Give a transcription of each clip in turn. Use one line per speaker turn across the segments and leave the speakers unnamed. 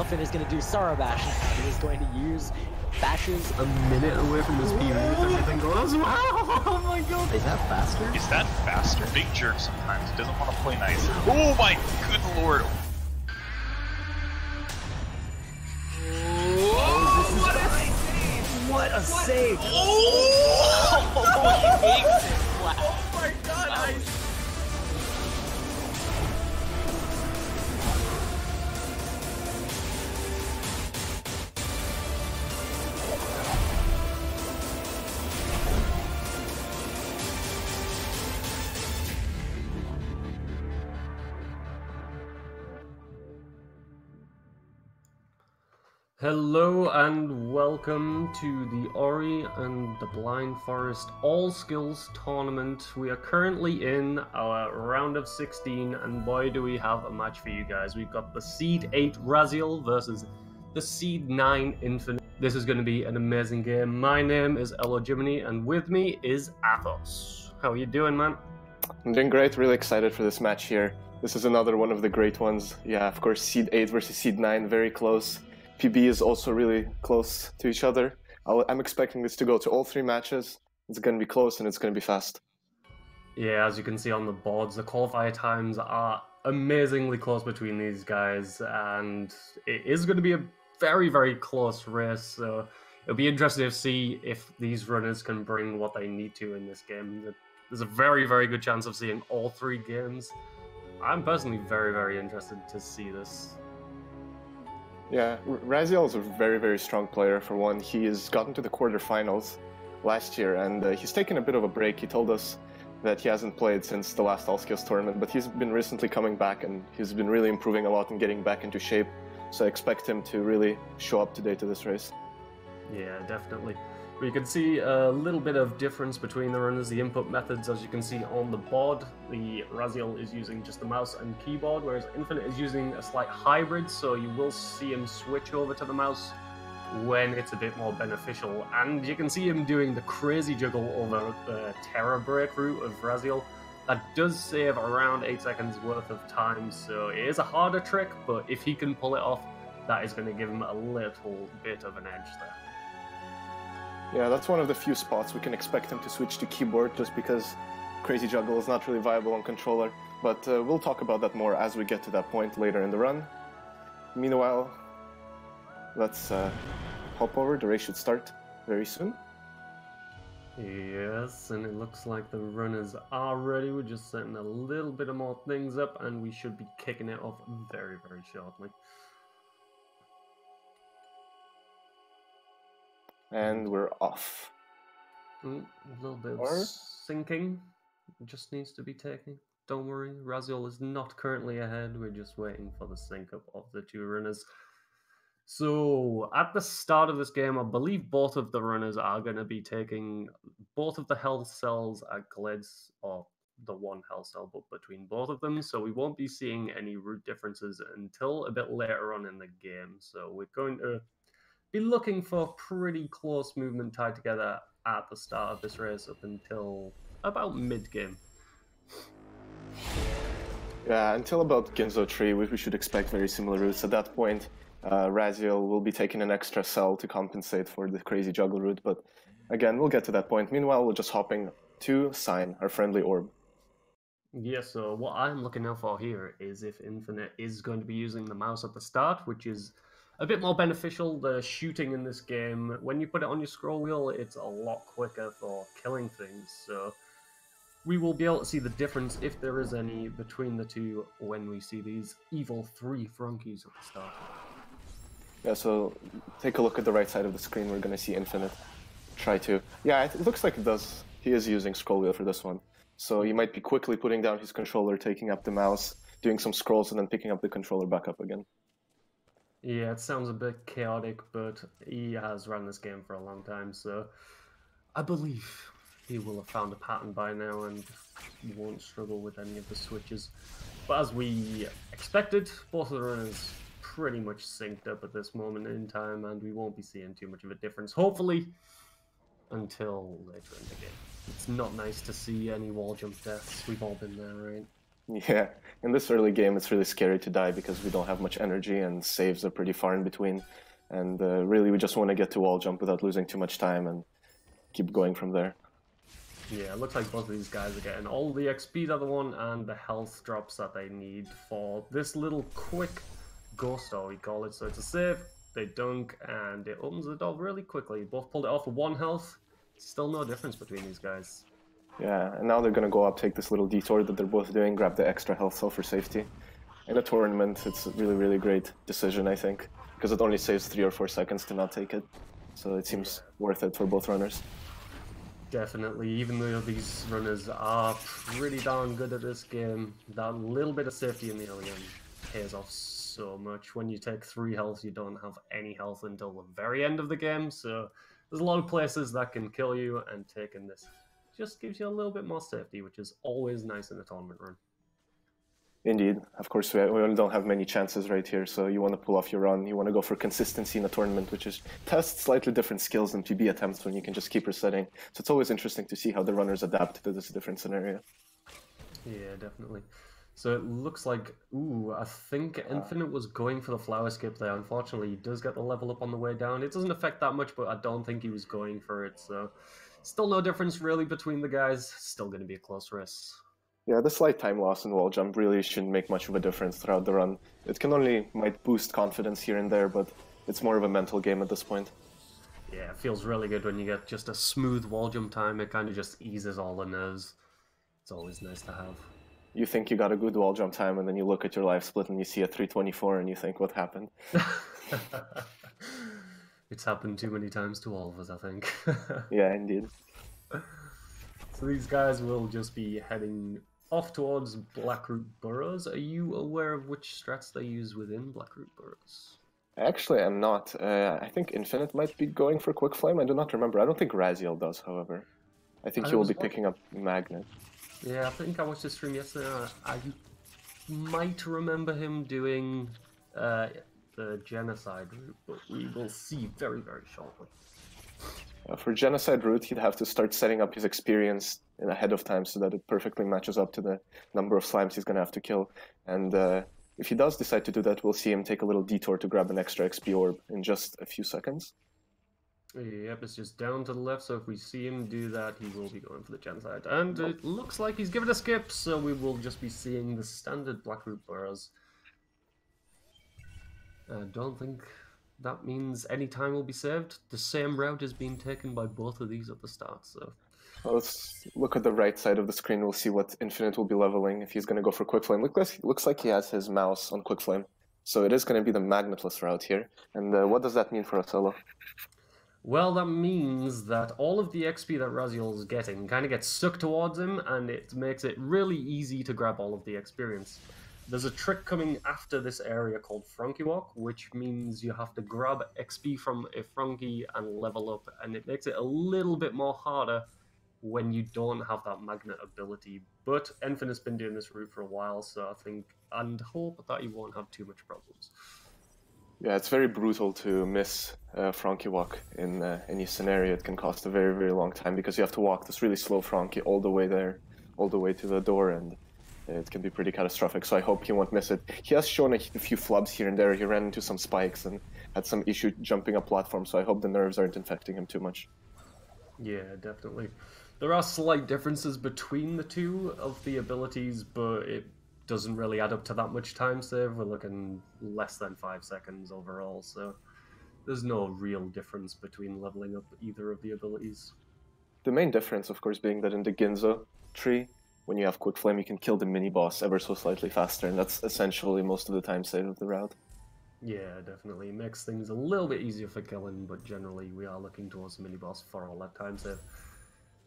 Infin is going to do Sara Bash. He is going to use Bashes.
A minute away from his PB with everything going as well. Oh my god.
Is that faster?
Is that faster? Big jerk sometimes. He doesn't want to play nice. Oh my good lord.
What a save!
Oh, he makes it flat.
Oh my god, nice!
Hello and welcome to the Ori and the Blind Forest All Skills Tournament. We are currently in our round of 16 and boy do we have a match for you guys. We've got the Seed 8 Raziel versus the Seed 9 Infinite. This is going to be an amazing game. My name is Elo Jiminy and with me is Athos. How are you doing, man?
I'm doing great, really excited for this match here. This is another one of the great ones. Yeah, of course, Seed 8 versus Seed 9, very close. PB is also really close to each other. I'm expecting this to go to all three matches. It's going to be close and it's going to be fast.
Yeah, as you can see on the boards, the qualifier times are amazingly close between these guys, and it is going to be a very, very close race. So it'll be interesting to see if these runners can bring what they need to in this game. There's a very, very good chance of seeing all three games. I'm personally very, very interested to see this.
Yeah, IMRaziel is a very, very strong player. For one, he has gotten to the quarterfinals last year, and he's taken a bit of a break. He told us that he hasn't played since the last All Skills Tournament, but he's been recently coming back, and he's been really improving a lot and getting back into shape. So I expect him to really show up today to this race.
Yeah, definitely. We can see a little bit of difference between the runners, the input methods, as you can see on the board. The IMRaziel is using just the mouse and keyboard, whereas Infinite is using a slight hybrid, so you will see him switch over to the mouse when it's a bit more beneficial. And you can see him doing the crazy juggle over the Terror Break route of IMRaziel. That does save around 8 seconds worth of time, so it is a harder trick, but if he can pull it off, that is going to give him a little bit of an edge there.
Yeah, that's one of the few spots we can expect him to switch to keyboard, just because Crazy Juggle is not really viable on controller. But we'll talk about that more as we get to that point later in the run. Meanwhile, let's hop over. The race should start very soon.
Yes, and it looks like the runners are ready. We're just setting a little bit of more things up, and we should be kicking it off very, very shortly.
And we're off.
A little bit of sinking just needs to be taken. Don't worry, IMRaziel is not currently ahead. We're just waiting for the sync up of the two runners. So at the start of this game, I believe both of the runners are going to be taking both of the health cells at Glades, or the one health cell, but between both of them. So we won't be seeing any route differences until a bit later on in the game. So we're going to be looking for pretty close movement tied together at the start of this race up until about mid-game.
Yeah, until about Ginzo Tree, we should expect very similar routes. At that point, IMRaziel will be taking an extra cell to compensate for the Crazy Juggle route, but again, we'll get to that point. Meanwhile, we're just hopping to Sign, our friendly orb.
Yeah, so what I'm looking out for here is if Infinite is going to be using the mouse at the start, which is a bit more beneficial. The shooting in this game, when you put it on your scroll wheel, it's a lot quicker for killing things. So we will be able to see the difference, if there is any, between the two when we see these evil 3 Frankies at the start.
Yeah, so take a look at the right side of the screen. We're going to see Infinite try to... Yeah, it looks like it does. He is using scroll wheel for this one. So he might be quickly putting down his controller, taking up the mouse, doing some scrolls, and then picking up the controller back up again.
Yeah, it sounds a bit chaotic, but he has run this game for a long time, so I believe he will have found a pattern by now and won't struggle with any of the switches. But as we expected, both of the runners pretty much synced up at this moment in time, and we won't be seeing too much of a difference, hopefully, until later in the game. It's not nice to see any wall jump deaths. We've all been there, right?
Yeah, in this early game, it's really scary to die because we don't have much energy and saves are pretty far in between. And really, we just want to get to wall jump without losing too much time and keep going from there.
Yeah, it looks like both of these guys are getting all the XP that they want and the health drops that they need for this little quick ghost door, we call it. So it's a save, they dunk, and it opens the door really quickly. Both pulled it off with 1 health. Still no difference between these guys.
Yeah, and now they're going to go up, take this little detour that they're both doing, grab the extra health cell for safety. In a tournament, it's a really, really great decision, I think, because it only saves 3 or 4 seconds to not take it. So it seems worth it for both runners.
Definitely, even though these runners are pretty darn good at this game, that little bit of safety in the early game pays off so much. When you take 3 health, you don't have any health until the very end of the game, so there's a lot of places that can kill you, and taking this just gives you a little bit more safety, which is always nice in a tournament run.
Indeed. Of course, we only don't have many chances right here, so you want to pull off your run. You want to go for consistency in a tournament, which is test slightly different skills than PB attempts when you can just keep resetting. So it's always interesting to see how the runners adapt to this different scenario.
Yeah, definitely. So it looks like, ooh, I think Infinite was going for the flower skip there. Unfortunately, he does get the level up on the way down. It doesn't affect that much, but I don't think he was going for it. So still no difference really between the guys. Still going to be a close race.
Yeah, the slight time loss in wall jump really shouldn't make much of a difference throughout the run. It might boost confidence here and there, but it's more of a mental game at this point.
Yeah, it feels really good when you get just a smooth wall jump time. It kind of just eases all the nerves. It's always nice to have.
You think you got a good wall jump time, and then you look at your life split and you see a 324 and you think, what happened?
It's happened too many times to all of us, I think.
Yeah, indeed.
So these guys will just be heading off towards Blackroot Burrows. Are you aware of which strats they use within Blackroot Burrows?
Actually, I'm not. I think Infinite might be going for Quick Flame. I do not remember. I don't think IMRaziel does, however. I think he will be picking up Magnet.
Yeah, I think I watched his stream yesterday. I might remember him doing the Genocide route, but we will see very, very shortly.
For Genocide route, he'd have to start setting up his experience ahead of time so that it perfectly matches up to the number of slimes he's going to have to kill. And if he does decide to do that, we'll see him take a little detour to grab an extra XP orb in just a few seconds.
Yep, it's just down to the left, so if we see him do that, he will be going for the Genocide. And it looks like he's given a skip, so we will just be seeing the standard Blackroot Burrows. I don't think that means any time will be saved. The same route is being taken by both of these at the start, so...
Well, let's look at the right side of the screen. We'll see what Infinite will be leveling if he's going to go for Quick Flame. Looks like he has his mouse on Quick Flame. So it is going to be the magnetless route here. And what does that mean for Othello?
Well, that means that all of the XP that IMRaziel is getting kind of gets sucked towards him, and it makes it really easy to grab all of the experience. There's a trick coming after this area called Frankie Walk, which means you have to grab XP from a Frankie and level up, and it makes it a little bit more harder when you don't have that magnet ability. But Infinite's been doing this route for a while, so I think and hope that he won't have too much problems.
Yeah, it's very brutal to miss Frankie Walk in any scenario. It can cost a very, very long time because you have to walk this really slow Frankie all the way there, all the way to the door, and it can be pretty catastrophic. So I hope he won't miss it. He has shown a few flubs here and there. He ran into some spikes and had some issue jumping up platforms, so I hope the nerves aren't infecting him too much.
Yeah, definitely. There are slight differences between the two of the abilities, but it doesn't really add up to that much time save. We're looking less than 5 seconds overall, so there's no real difference between leveling up either of the abilities.
The main difference, of course, being that in the Ginzo tree, when you have Quick Flame, you can kill the mini-boss ever so slightly faster, and that's essentially most of the time save of the route.
Yeah, definitely. It makes things a little bit easier for killing, but generally we are looking towards the mini-boss for all that time save.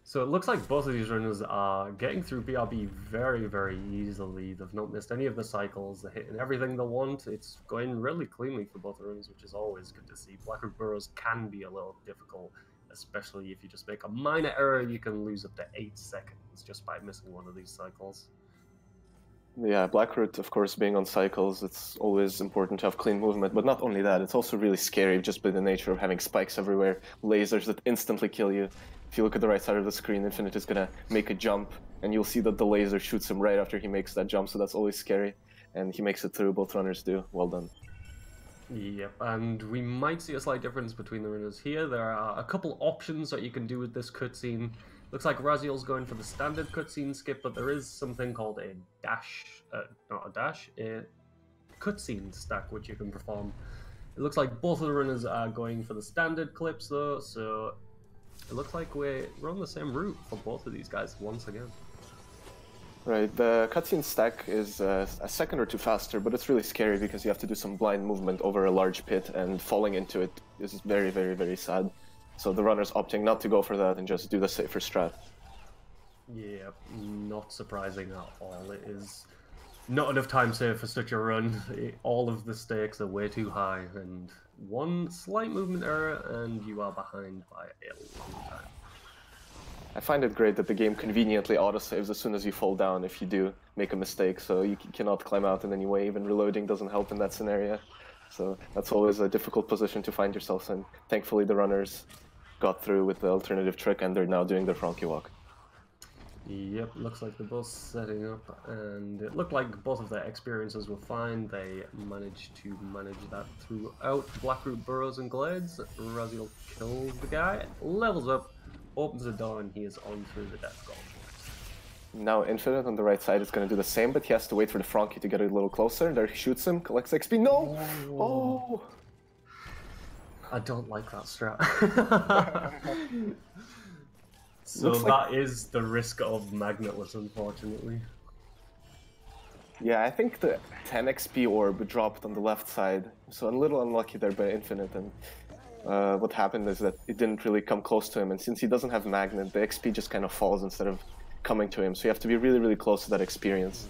So it looks like both of these runners are getting through BRB very, very easily. They've not missed any of the cycles. They're hitting everything they want. It's going really cleanly for both runners, which is always good to see. Blackroot Burrows can be a little difficult, especially if you just make a minor error. You can lose up to 8 seconds just by missing one of these cycles.
Yeah, Blackroot, of course, being on cycles, it's always important to have clean movement. But not only that, it's also really scary just by the nature of having spikes everywhere, lasers that instantly kill you. if you look at the right side of the screen, Infinite is gonna make a jump, and you'll see that the laser shoots him right after he makes that jump, so that's always scary. And he makes it through, both runners do. Well done.
Yep, and we might see a slight difference between the runners here. There are a couple options that you can do with this cutscene. Looks like IMRaziel's going for the standard cutscene skip, but there is something called a dash, not a dash, a cutscene stack which you can perform. It looks like both of the runners are going for the standard clips though, so it looks like we're on the same route for both of these guys once again.
Right, the cutscene stack is a second or two faster, but it's really scary because you have to do some blind movement over a large pit, and falling into it is very, very, very sad. So the runner's opting not to go for that and just do the safer strat.
Yeah, not surprising at all. It is not enough time saved for such a run. All of the stakes are way too high, and one slight movement error and you are behind by a long time.
I find it great that the game conveniently autosaves as soon as you fall down if you do make a mistake, so you cannot climb out in any way. Even reloading doesn't help in that scenario. So that's always a difficult position to find yourself in. Thankfully the runners got through with the alternative trick, and they're now doing their Frankie walk.
Yep, looks like they're both setting up, and it looked like both of their experiences were fine. They managed to manage that throughout Blackroot Burrows and Glades. IMRaziel kills the guy, levels up, opens the door, and he is on through the death gauntlet.
Now Infinite on the right side is going to do the same, but he has to wait for the Frankie to get a little closer. There he shoots him, collects XP. No! Oh!
I don't like that strat. So
Looks
that is the risk of magnetless, unfortunately.
Yeah, I think the 10 XP orb dropped on the left side, so a little unlucky there by Infinite, and what happened is that it didn't really come close to him, and since he doesn't have magnet, the XP just kind of falls instead of coming to him, so you have to be really, really close to that experience.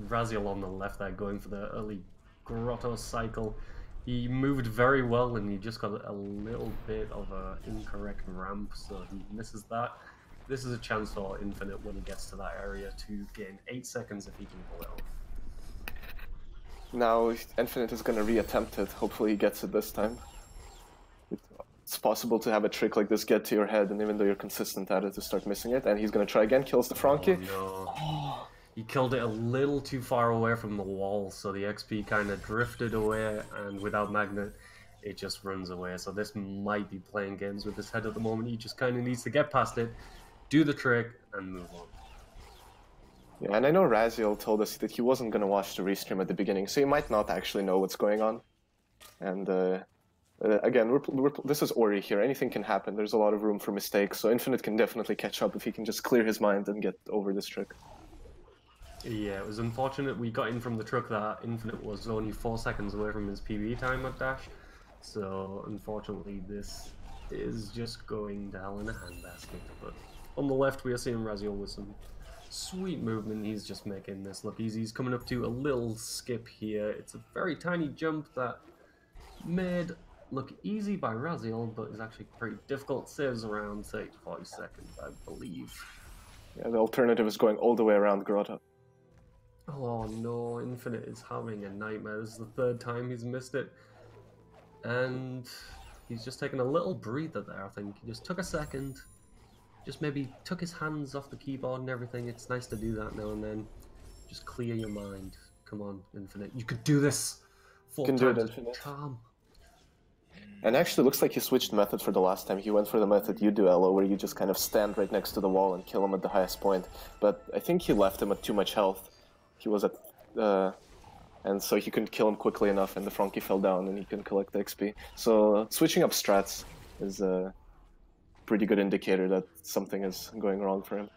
IMRaziel on the left there going for the early grotto cycle. He moved very well, and he just got a little bit of an incorrect ramp, so he misses that. This is a chance for Infinite when he gets to that area to gain 8 seconds if he can pull it off.
Now Infinite is going to re-attempt it. Hopefully he gets it this time. It's possible to have a trick like this get to your head, and even though you're consistent at it, to start missing it. And he's going to try again, kills the Frankie.
Oh, no. He killed it a little too far away from the wall, so the XP kind of drifted away, and without magnet, it just runs away. So this might be playing games with his head at the moment. He just kind of needs to get past it, do the trick, and move on.
Yeah, and I know IMRaziel told us that he wasn't going to watch the restream at the beginning, so he might not actually know what's going on. And again, this is Ori here. Anything can happen. There's a lot of room for mistakes, so Infinite can definitely catch up if he can just clear his mind and get over this trick.
Yeah, it was unfortunate we got in from the truck that Infinite was only 4 seconds away from his PB time at dash. So unfortunately this is just going to hell in a handbasket. But on the left we are seeing IMRaziel with some sweet movement. He's just making this look easy. He's coming up to a little skip here. It's a very tiny jump that made look easy by IMRaziel, but is actually pretty difficult. Saves around 30 to 40 seconds, I believe.
Yeah, the alternative is going all the way around Grotto.
Oh no, Infinite is having a nightmare. This is the 3rd time he's missed it. And he's just taken a little breather there, I think. He just took a second. Just maybe took his hands off the keyboard and everything. It's nice to do that now and then. Just clear your mind. Come on, Infinite. You could do this! 4
can do it,
times
Infinite.
charm.
And actually looks like he switched method for the last time. He went for the method you do, Elo, where you just kind of stand right next to the wall and kill him at the highest point. But I think he left him at too much health. He was at, and so he couldn't kill him quickly enough, and the Frankie fell down, and he couldn't collect the XP. So switching up strats is a pretty good indicator that something is going wrong for him.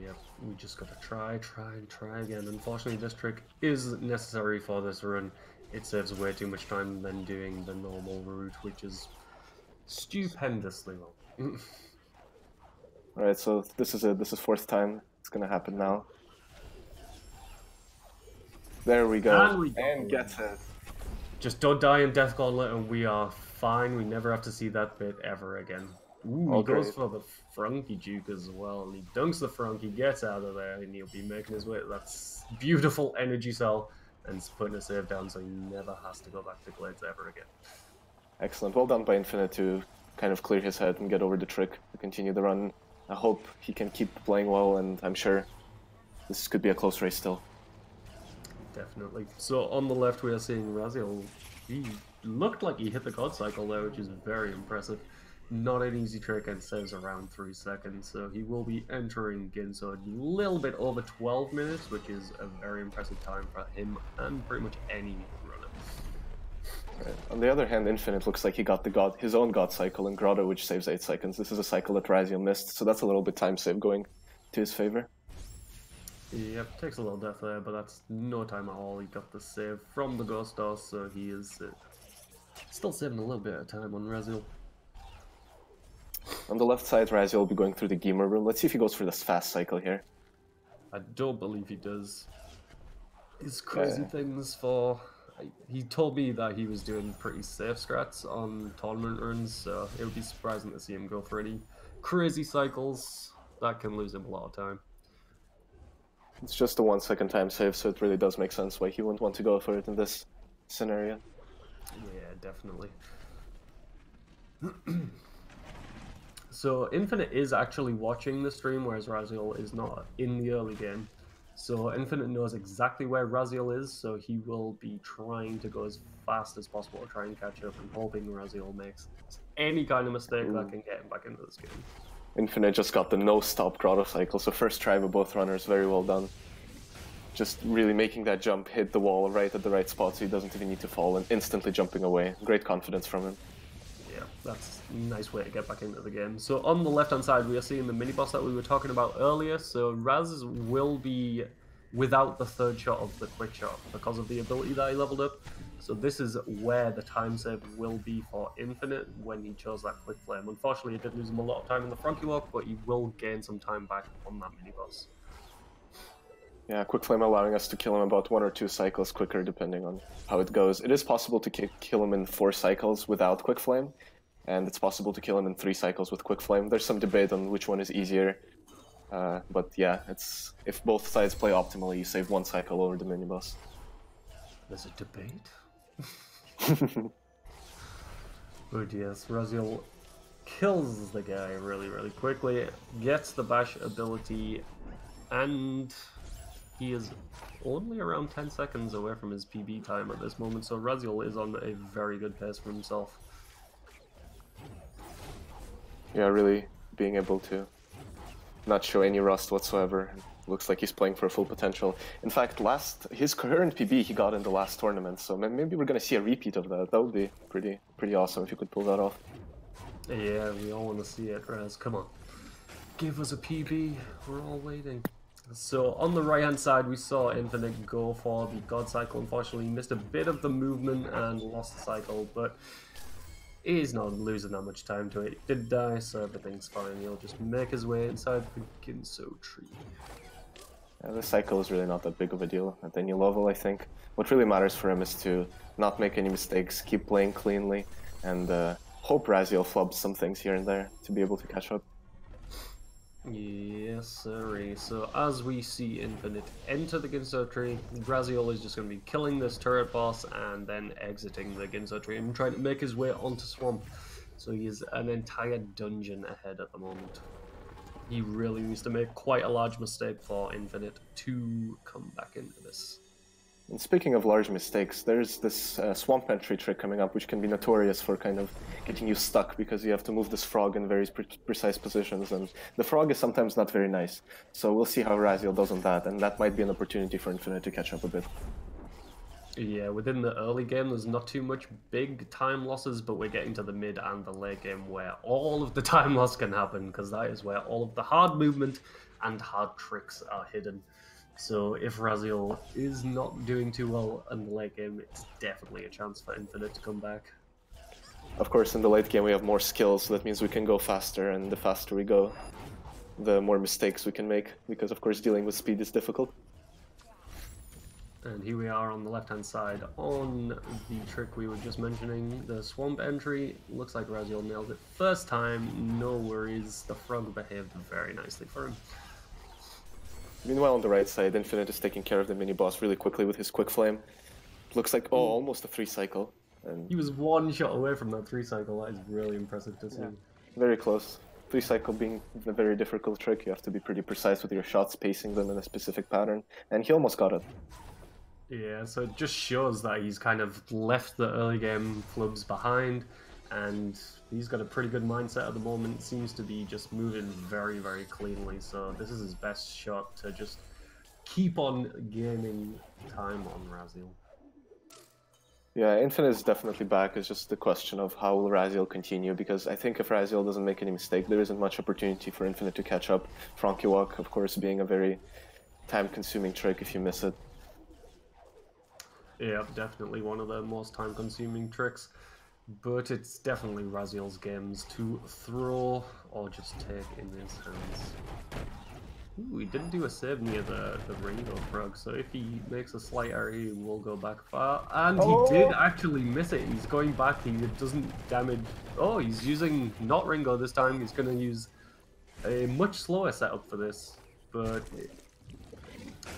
Yep, we just gotta try again. Unfortunately, this trick is necessary for this run. It saves way too much time than doing the normal route, which is stupendously long.
Alright, so this is 4th time. It's gonna happen now. There we go. And gets it.
Just don't die in Death Gauntlet and we are fine. We never have to see that bit ever again. Ooh, he goes for the Frankie juke as well. And he dunks the Frankie, gets out of there, and he'll be making his way. That's beautiful energy cell. And it's putting a save down so he never has to go back to Glades ever again.
Excellent. Well done by Infinite to kind of clear his head and get over the trick to continue the run. I hope he can keep playing well, and I'm sure this could be a close race still.
Definitely. So on the left we are seeing IMRaziel. He looked like he hit the God Cycle there, which is very impressive. Not an easy trick, and saves around 3 seconds, so he will be entering Ginso a little bit over 12 minutes, which is a very impressive time for him and pretty much any runner.
Right. On the other hand, Infinite looks like he got his own God Cycle in Grotto, which saves 8 seconds. This is a cycle that IMRaziel missed, so that's a little bit time save going to his favor.
Yep, takes a little death there, but that's no time at all. He got the save from the Ghost Doss, so he is still saving a little bit of time on IMRaziel.
On the left side, IMRaziel will be going through the Gamer room. Let's see if he goes for this fast cycle here.
I don't believe he does. His crazy things for... He told me that he was doing pretty safe strats on tournament runs, so it would be surprising to see him go for any crazy cycles. That can lose him a lot of time.
It's just a 1 second time save, so it really does make sense why he wouldn't want to go for it in this scenario.
Yeah, definitely. So Infinite is actually watching the stream, whereas IMRaziel is not in the early game. So Infinite knows exactly where IMRaziel is, so he will be trying to go as fast as possible to try and catch up, and hoping IMRaziel makes any kind of mistake that can get him back into this game.
Infinite just got the no-stop Grotto cycle, so first try with both runners, very well done. Just really making that jump, hit the wall right at the right spot so he doesn't even need to fall, and instantly jumping away. Great confidence from him.
Yeah, that's a nice way to get back into the game. So on the left-hand side, we are seeing the mini-boss that we were talking about earlier. So Raz will be without the third shot of the quick shot because of the ability that he leveled up. So this is where the time save will be for Infinite when he chose that quick flame. Unfortunately, it did lose him a lot of time in the Froggy Walk, but he will gain some time back on that mini-boss.
Yeah, quick flame allowing us to kill him about 1 or 2 cycles quicker depending on how it goes. It is possible to kill him in 4 cycles without quick flame, and it's possible to kill him in 3 cycles with quick flame. There's some debate on which one is easier, but yeah, it's if both sides play optimally, you save 1 cycle over the mini-boss.
There's a debate? But yes, IMRaziel kills the guy really, really quickly, gets the bash ability, and he is only around 10 seconds away from his PB time at this moment, so IMRaziel is on a very good pace for himself.
Yeah, really being able to not show any rust whatsoever. Looks like he's playing for full potential. In fact, his current PB he got in the last tournament, so maybe we're gonna see a repeat of that. That would be pretty awesome if you could pull that off.
Yeah, we all want to see it, Raz. Come on. Give us a PB. We're all waiting. So on the right hand side we saw Infinite go for the God Cycle. Unfortunately he missed a bit of the movement and lost the cycle, but he's not losing that much time to it. He did die, so everything's fine. He'll just make his way inside the Ginso tree.
Yeah, the cycle is really not that big of a deal at any level, I think. What really matters for him is to not make any mistakes, keep playing cleanly, and hope IMRaziel flubs some things here and there to be able to catch up.
Yes, sirree. So as we see Infinite enter the Ginso tree, IMRaziel is just going to be killing this turret boss and then exiting the Ginso tree and trying to make his way onto Swamp. So he is an entire dungeon ahead at the moment. He really needs to make quite a large mistake for Infinite to come back into this.
And speaking of large mistakes, there's this swamp entry trick coming up, which can be notorious for kind of getting you stuck because you have to move this frog in very precise positions, and the frog is sometimes not very nice. So we'll see how IMRaziel does on that, and that might be an opportunity for Infinite to catch up a bit.
Yeah, within the early game, there's not too much big time losses, but we're getting to the mid and the late game where all of the time loss can happen, because that is where all of the hard movement and hard tricks are hidden. So if IMRaziel is not doing too well in the late game, it's definitely a chance for Infinite to come back.
Of course, in the late game we have more skills, so that means we can go faster, and the faster we go, the more mistakes we can make, because of course dealing with speed is difficult.
And here we are on the left-hand side on the trick we were just mentioning, the swamp entry. Looks like IMRaziel nailed it first time, no worries. The frog behaved very nicely for him.
Meanwhile, on the right side, Infinite is taking care of the mini-boss really quickly with his quick flame. Looks like, oh, almost a 3 cycle. And
He was one shot away from that 3-cycle. That is really impressive to see.
yeah, very close. 3-cycle being a very difficult trick. You have to be pretty precise with your shots, pacing them in a specific pattern. And he almost got it.
Yeah, so it just shows that he's kind of left the early game flubs behind, and he's got a pretty good mindset at the moment. Seems to be just moving very, very cleanly. So this is his best shot to just keep on gaining time on IMRaziel.
Yeah, Infinite is definitely back. It's just the question of how will IMRaziel continue, because I think if IMRaziel doesn't make any mistake, there isn't much opportunity for Infinite to catch up. Frankie Walk, of course, being a very time-consuming trick if you miss it.
Yeah, definitely one of the most time-consuming tricks, but it's definitely IMRaziel's games to throw or just take in his hands. Ooh, he didn't do a save near the Ringo frog, so if he makes a slight error, he will go back far. And he did actually miss it. He's going back. He doesn't damage. Oh, he's using not Ringo this time. He's going to use a much slower setup for this, but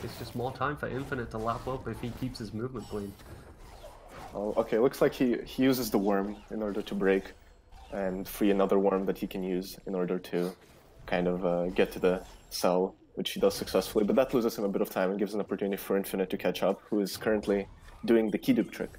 it's just more time for Infinite to lap up if he keeps his movement clean.
Oh, okay, looks like he uses the worm in order to break and free another worm that he can use in order to kind of get to the cell, which he does successfully, but that loses him a bit of time and gives an opportunity for Infinite to catch up, who is currently doing the Kiduk trick.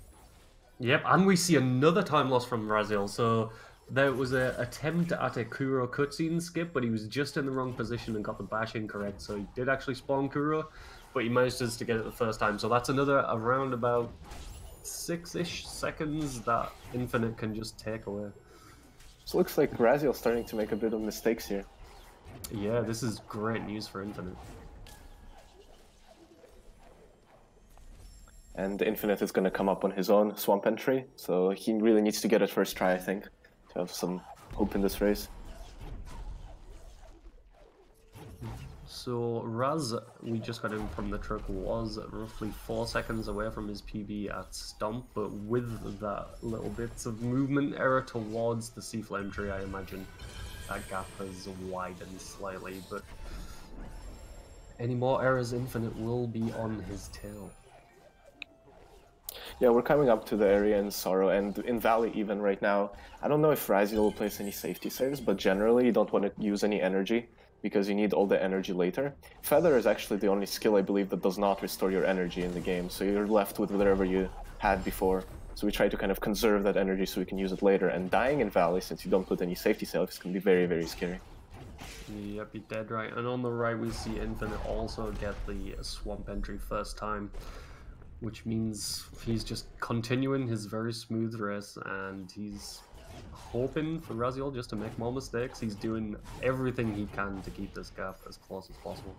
Yep, and we see another time loss from IMRaziel. So there was an attempt at a Kuro cutscene skip, but he was just in the wrong position and got the bash incorrect. So he did actually spawn Kuro, but he managed just to get it the first time. So that's another around about 6-ish seconds that Infinite can just take away.
So it looks like IMRaziel's starting to make a bit of mistakes here.
Yeah, this is great news for Infinite.
And Infinite is going to come up on his own swamp entry, so he really needs to get it first try, I think, to have some hope in this race.
So Raz, we just got in from the truck, was roughly 4 seconds away from his PB at Stomp, but with that little bits of movement error towards the Sea Flame tree, I imagine that gap has widened slightly, but any more errors, Infinite will be on his tail.
Yeah, we're coming up to the area in Sorrow, and in Valley even right now. I don't know if IMRaziel will place any safety saves, but generally you don't want to use any energy, because you need all the energy later. Feather is actually the only skill, I believe, that does not restore your energy in the game, so you're left with whatever you had before. So we try to kind of conserve that energy so we can use it later, and dying in Valley, since you don't put any safety saves, can be very, very scary.
Yep, you're dead right. And on the right we see Infinite also get the swamp entry first time, which means he's just continuing his very smooth race, and he's hoping for IMRaziel just to make more mistakes. He's doing everything he can to keep this gap as close as possible.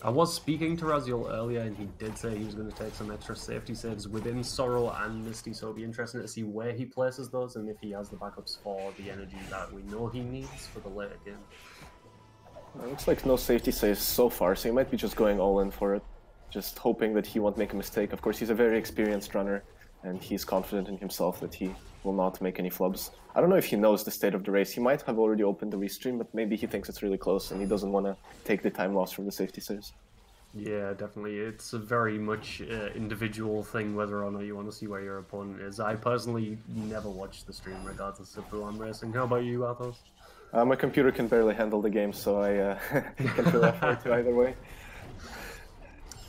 I was speaking to IMRaziel earlier, and he did say he was going to take some extra safety saves within Sorrow and Misty, so it'll be interesting to see where he places those and if he has the backups for the energy that we know he needs for the later game.
It looks like no safety saves so far, so he might be just going all in for it, just hoping that he won't make a mistake. Of course, he's a very experienced runner, and he's confident in himself that he will not make any flubs. I don't know if he knows the state of the race. He might have already opened the restream, but maybe he thinks it's really close and he doesn't want to take the time loss from the safety saves.
Yeah, definitely. It's a very much individual thing whether or not you want to see where your opponent is. I personally never watch the stream regardless of who I'm racing. How about you, Athos?
My computer can barely handle the game, so I can feel afford to either way.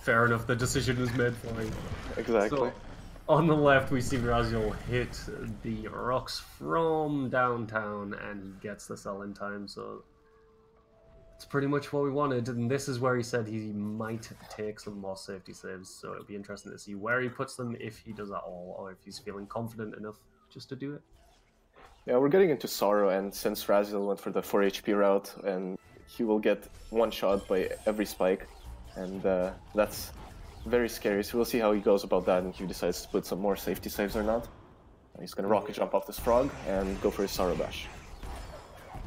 Fair enough, the decision is made for you.
Exactly.
So, on the left, we see IMRaziel hit the rocks from downtown, and he gets the cell in time, so it's pretty much what we wanted, and this is where he said he might take some more safety saves, so it'll be interesting to see where he puts them, if he does at all, or if he's feeling confident enough just to do it.
Yeah, we're getting into Sorrow, and since IMRaziel went for the 4 HP route, and he will get one shot by every spike, and that's very scary, so we'll see how he goes about that and if he decides to put some more safety saves or not. He's going to rocket jump off this frog and go for his Sorrow Bash.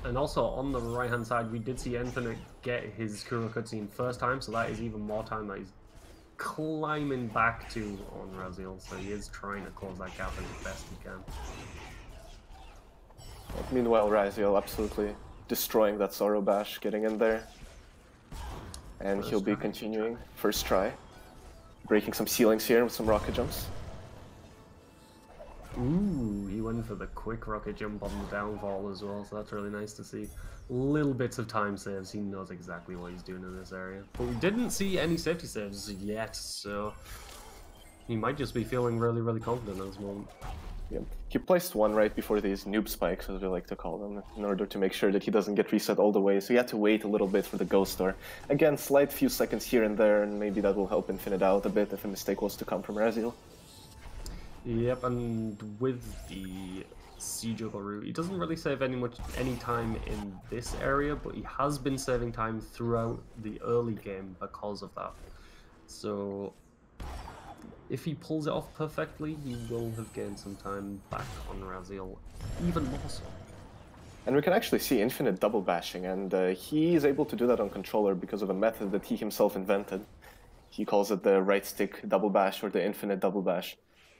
And also on the right hand side, we did see Infinite get his Kuro cutscene first time, so that is even more time that he's climbing back to on IMRaziel, so he is trying to close that gap as best he can.
Meanwhile, IMRaziel absolutely destroying that Sorrow Bash, getting in there. And he'll be continuing. First try. Breaking some ceilings here with some rocket jumps.
Ooh, he went for the quick rocket jump on the downfall as well, so that's really nice to see. Little bits of time saves, he knows exactly what he's doing in this area. But we didn't see any safety saves yet, so he might just be feeling really, really confident at this moment.
Yeah. He placed one right before these noob spikes, as we like to call them, in order to make sure that he doesn't get reset all the way, so he had to wait a little bit for the ghost door. Again, slight few seconds here and there, and maybe that will help Infinite out a bit if a mistake was to come from IMRaziel.
Yep, and with the sea juggle route, he doesn't really save any time in this area, but he has been saving time throughout the early game because of that. So if he pulls it off perfectly, he will have gained some time back on IMRaziel, even more so.
And we can actually see Infinite double bashing, and he is able to do that on controller because of a method that he himself invented. He calls it the right stick double bash or the Infinite double bash.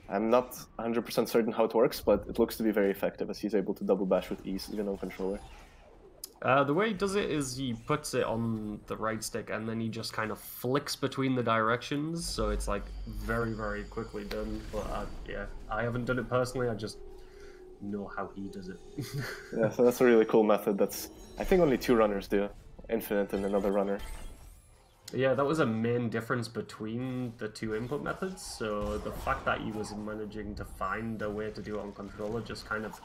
I'm not 100% certain how it works, but it looks to be very effective as he's able to double bash with ease, even on controller.
The way he does it is he puts it on the right stick and then he just kind of flicks between the directions, so it's like very, very quickly done. But yeah, I haven't done it personally, I just know how he does it.
Yeah, so that's a really cool method that's, I think only 2 runners do, Infinite and another runner.
Yeah, that was a main difference between the 2 input methods, so the fact that he was managing to find a way to do it on controller just kind of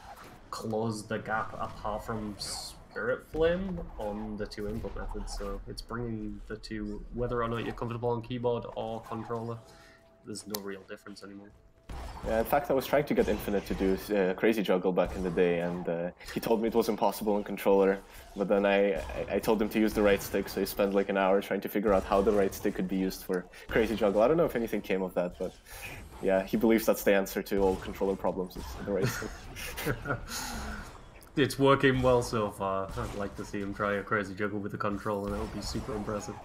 closed the gap apart from Spirit Flame on the 2 input methods, so it's bringing the 2, whether or not you're comfortable on keyboard or controller, there's no real difference anymore.
Yeah, in fact, I was trying to get Infinite to do Crazy Juggle back in the day, and he told me it was impossible on controller, but then I told him to use the right stick, so he spent like an hour trying to figure out how the right stick could be used for Crazy Juggle. I don't know if anything came of that, but yeah, he believes that's the answer to all controller problems, is the right stick.
It's working well so far. I'd like to see him try a Crazy Juggle with the controller, that would be super impressive.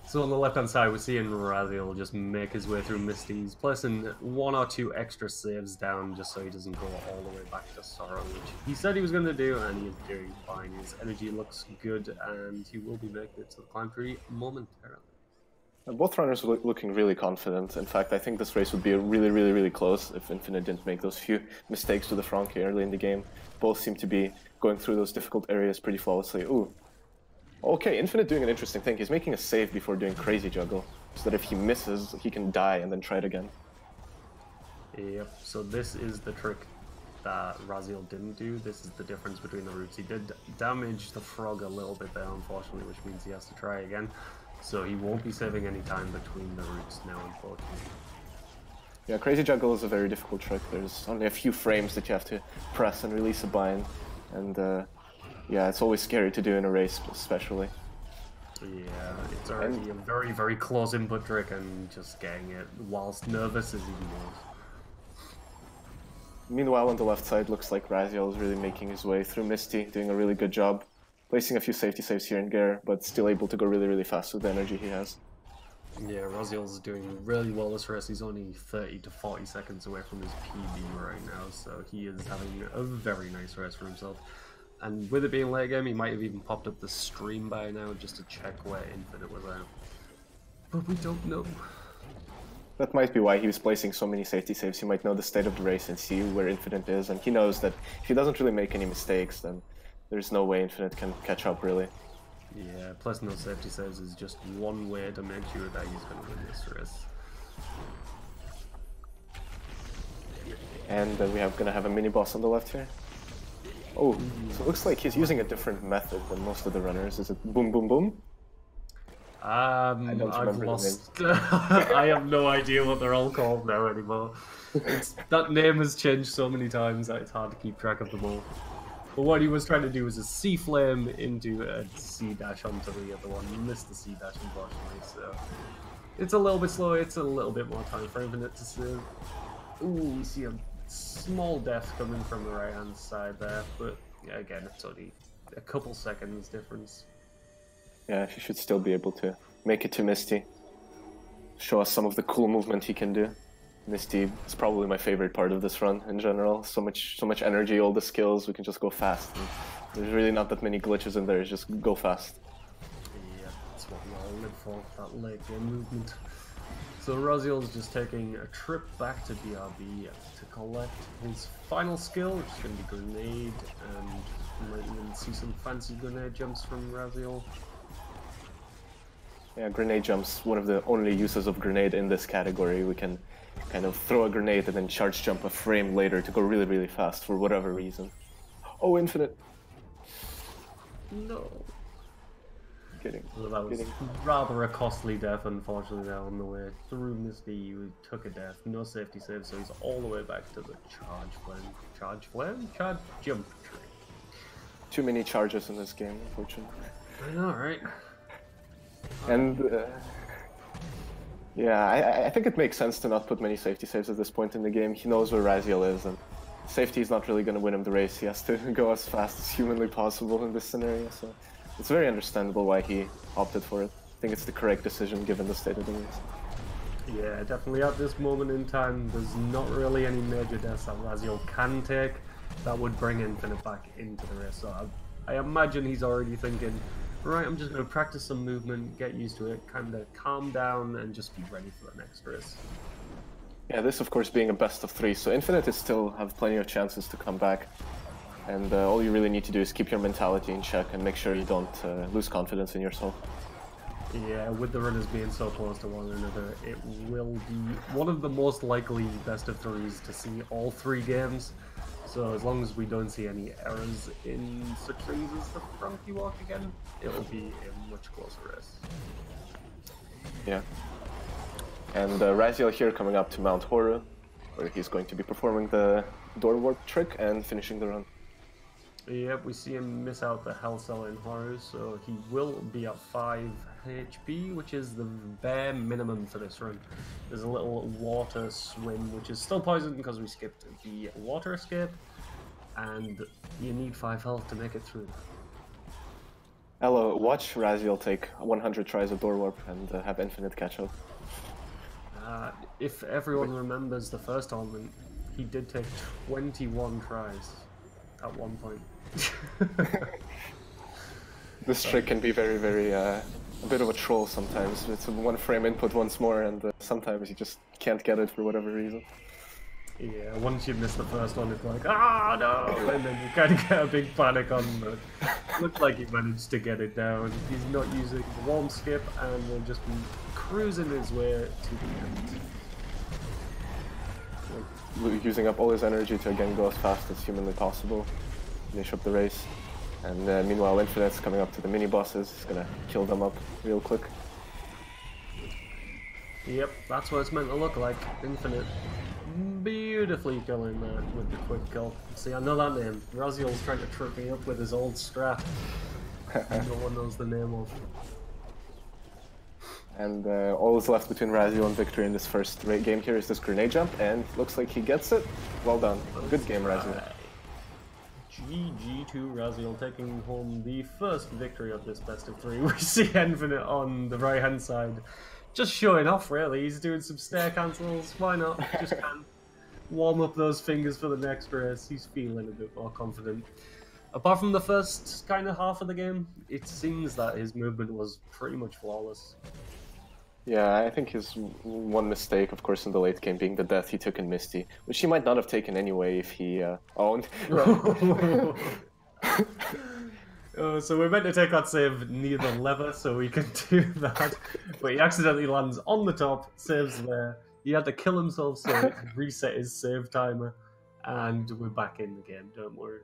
So on the left-hand side, we're seeing IMRaziel just make his way through Misty. He's placing 1 or 2 extra saves down just so he doesn't go all the way back to Sorrow, which he said he was going to do, and he is doing fine. His energy looks good, and he will be making it to the climb tree momentarily.
Both runners were looking really confident. In fact, I think this race would be really, really, really close if Infinite didn't make those few mistakes to the Frankie early in the game. Both seem to be going through those difficult areas pretty flawlessly. Ooh. Okay, Infinite doing an interesting thing. He's making a save before doing Crazy Juggle, so that if he misses, he can die and then try it again.
Yep, so this is the trick that IMRaziel didn't do. This is the difference between the routes. He did damage the frog a little bit there, unfortunately, which means he has to try again. So he won't be saving any time between the routes now, unfortunately.
Yeah, Crazy Juggle is a very difficult trick. There's only a few frames that you have to press and release a bind, and yeah, it's always scary to do in a race, especially.
Yeah, it's already a very, very close input trick, and just getting it whilst nervous is even worse.
Meanwhile, on the left side, looks like IMRaziel is really making his way through Misty, doing a really good job. Placing a few safety saves here and there, but still able to go really, really fast with the energy he has.
Yeah, IMRaziel's doing really well this race. He's only 30 to 40 seconds away from his PB right now, so he is having a very nice race for himself. And with it being late game, he might have even popped up the stream by now just to check where Infinite was at. But we don't know.
That might be why he was placing so many safety saves. He might know the state of the race and see where Infinite is, and he knows that if he doesn't really make any mistakes, then there's no way Infinite can catch up, really.
Yeah, plus no safety saves is just one way to make sure that he's going to win this race.
And then we're gonna have a mini-boss on the left here. Oh, so it looks like he's using a different method than most of the runners. Is it boom, boom, boom?
I've lost. I have no idea what they're all called now anymore. That name has changed so many times that it's hard to keep track of them all. But what he was trying to do was a C flame into a C dash onto the other one. He missed the C dash, unfortunately, so it's a little bit slower. It's a little bit more time for Infinite to save. Ooh, we see a small death coming from the right hand side there, but yeah, again, it's only a couple seconds difference.
Yeah, he should still be able to make it to Misty. Show us some of the cool movement he can do. Misty is probably my favorite part of this run in general. So much energy, all the skills, we can just go fast. And there's really not that many glitches in there, it's just go fast.
Yeah, that's what we all live for, that late game movement. So IMRaziel's just taking a trip back to BRB to collect his final skill, which is going to be grenade, and we might even see some fancy grenade jumps from IMRaziel.
Yeah, grenade jumps, one of the only uses of grenade in this category. We can kind of throw a grenade and then charge jump a frame later to go really, really fast for whatever reason. Oh, infinite!
No.
Kidding.
Well, that was rather a costly death, unfortunately, there on the way through Misty. You took a death, no safety save, so he's all the way back to the charge jump tree.
Too many charges in this game, unfortunately.
I know, right?
And yeah, I think it makes sense to not put many safety saves at this point in the game. He knows where IMRaziel is, and safety is not really going to win him the race. He has to go as fast as humanly possible in this scenario, so it's very understandable why he opted for it. I think it's the correct decision given the state of the race.
Yeah, definitely at this moment in time, there's not really any major deaths that IMRaziel can take that would bring Infinite back into the race. So I imagine he's already thinking, right, I'm just going to practice some movement, get used to it, kind of calm down, and just be ready for the next race.
Yeah, this of course being a best of 3, so Infinite is still have plenty of chances to come back. And all you really need to do is keep your mentality in check and make sure you don't lose confidence in yourself.
Yeah, with the runners being so close to one another, it will be one of the most likely best of 3s to see all 3 games. So as long as we don't see any errors in such things as the Frankie walk again, it will be a much closer race.
Yeah. And IMRaziel here coming up to Mount Horu, where he's going to be performing the door warp trick and finishing the run.
Yep, we see him miss out the Hell Cell in Horror, so he will be at 5 HP, which is the bare minimum for this run. There's a little water swim, which is still poisoned because we skipped the water escape, and you need 5 health to make it through.
Ella, watch IMRaziel take 100 tries of door warp and have Infinite catch up.
If everyone remembers the first tournament, he did take 21 tries at one point.
This trick can be very, very a bit of a troll sometimes. It's one frame input once more, and sometimes you just can't get it for whatever reason.
Yeah, once you miss the first one, it's like, ah, no! And then you kind of get a big panic on the... Looks like he managed to get it down. He's not using the warm skip, and will just be cruising his way to the end.
Using up all his energy to again go as fast as humanly possible, finish up the race. And meanwhile, Infinite's coming up to the mini-bosses. He's gonna kill them up real quick.
Yep, that's what it's meant to look like. Infinite beautifully killing that with the quick kill. See, I know that name. IMRaziel's trying to trip me up with his old strat. No one knows the name of.
And all is left between IMRaziel and victory in this first game here is this grenade jump, and looks like he gets it. Well done. Good game, IMRaziel.
GG to IMRaziel taking home the first victory of this best of 3. We see Infinite on the right hand side. Just showing off, really. He's doing some stair cancels. Why not? Just can warm up those fingers for the next race. He's feeling a bit more confident. Apart from the first kind of half of the game, it seems that his movement was pretty much flawless.
Yeah, I think his one mistake, of course, in the late game being the death he took in Misty, which he might not have taken anyway if he owned.
So we're meant to take that save near the lever, so we can do that. But he accidentally lands on the top, saves there. He had to kill himself so he could reset his save timer, and we're back in the game, don't worry.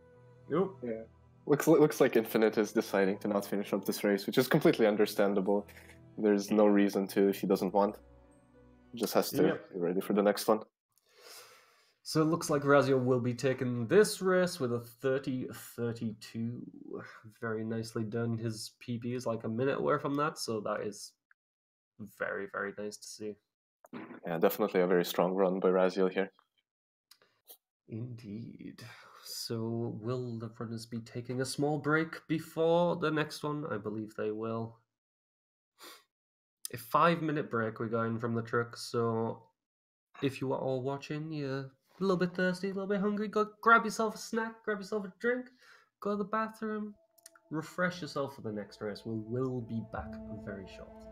Nope.
Yeah. Looks like Infinite is deciding to not finish up this race, which is completely understandable. There's no reason to if he doesn't want. He just has to be ready for the next one.
So it looks like IMRaziel will be taking this race with a 30-32. Very nicely done. His PB is like a minute away from that, so that is very, very nice to see.
Yeah, definitely a very strong run by IMRaziel here.
Indeed. So will the runners be taking a small break before the next one? I believe they will. A 5-minute break we're going from the truck, so if you are all watching, you're a little bit thirsty, a little bit hungry, go grab yourself a snack, grab yourself a drink, go to the bathroom, refresh yourself for the next race. We will be back very shortly.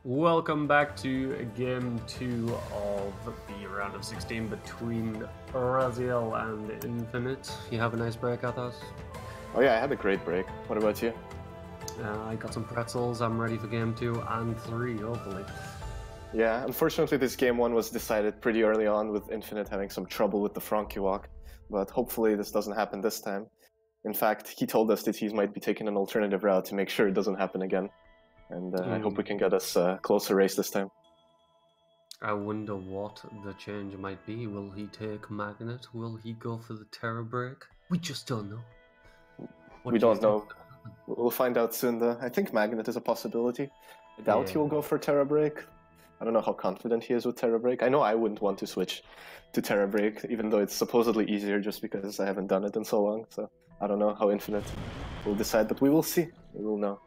Welcome back to game 2 of the round of 16 between IMRaziel and nfnite. You have a nice break, Athos?
Oh yeah, I had a great break. What about you?
I got some pretzels. I'm ready for game 2 and 3, hopefully.
Yeah, unfortunately this game 1 was decided pretty early on with nfnite having some trouble with the Frankie walk, but hopefully this doesn't happen this time. In fact, he told us that he might be taking an alternative route to make sure it doesn't happen again. And I hope we can get us a closer race this time.
I wonder what the change might be. Will he take Magnet? Will he go for the Terror Break? We just don't know.
We don't know. We'll find out soon, though. I think Magnet is a possibility. I doubt he will go for Terror Break. I don't know how confident he is with Terror Break. I know I wouldn't want to switch to Terror Break, even though it's supposedly easier just because I haven't done it in so long. So I don't know how nfnite will decide, but we will see. We will know.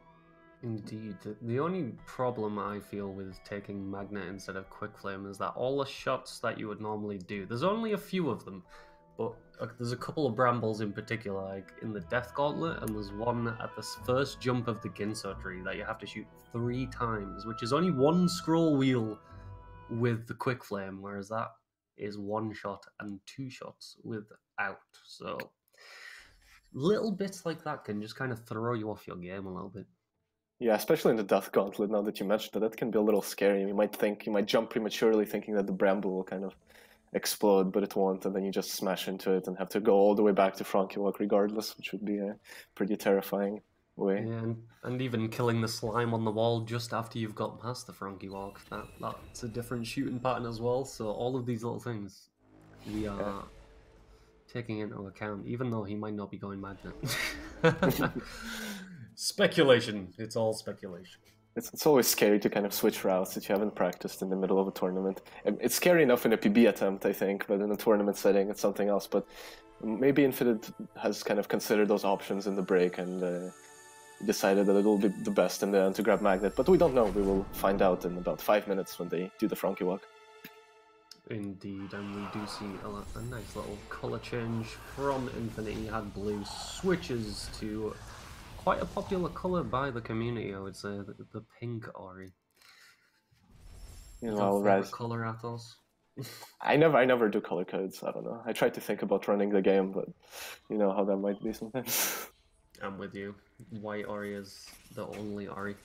Indeed. The only problem I feel with taking Magnet instead of Quick Flame is that all the shots that you would normally do, there's only a few of them, but there's a couple of brambles in particular, like in the Death Gauntlet, and there's one at the first jump of the Ginso tree that you have to shoot 3 times, which is only 1 scroll wheel with the Quick Flame, whereas that is 1 shot and 2 shots without. So little bits like that can just kind of throw you off your game a little bit.
Yeah, especially in the Death Gauntlet, now that you mentioned it, that can be a little scary. You might jump prematurely thinking that the bramble will kind of explode, but it won't, and then you just smash into it and have to go all the way back to Frankie Walk regardless, which would be a pretty terrifying way.
Yeah, and even killing the slime on the wall just after you've got past the Frankie Walk, that's a different shooting pattern as well, so all of these little things we are taking into account, even though he might not be going Magnet. Speculation. It's all speculation.
It's always scary to kind of switch routes that you haven't practiced in the middle of a tournament. It's scary enough in a PB attempt, I think, but in a tournament setting, it's something else. But maybe nfnite has kind of considered those options in the break and decided that it will be the best in the end to grab Magnet. But we don't know. We will find out in about 5 minutes when they do the Frankie Walk.
Indeed, and we do see a nice little colour change from nfnite. He had blue, switches to quite a popular colour by the community, I would say, the pink Ori.
You know,
colour, Athos?
I never do color codes. I don't know. I try to think about running the game, but you know how that might be sometimes.
I'm with you. White Ori is the only Ori.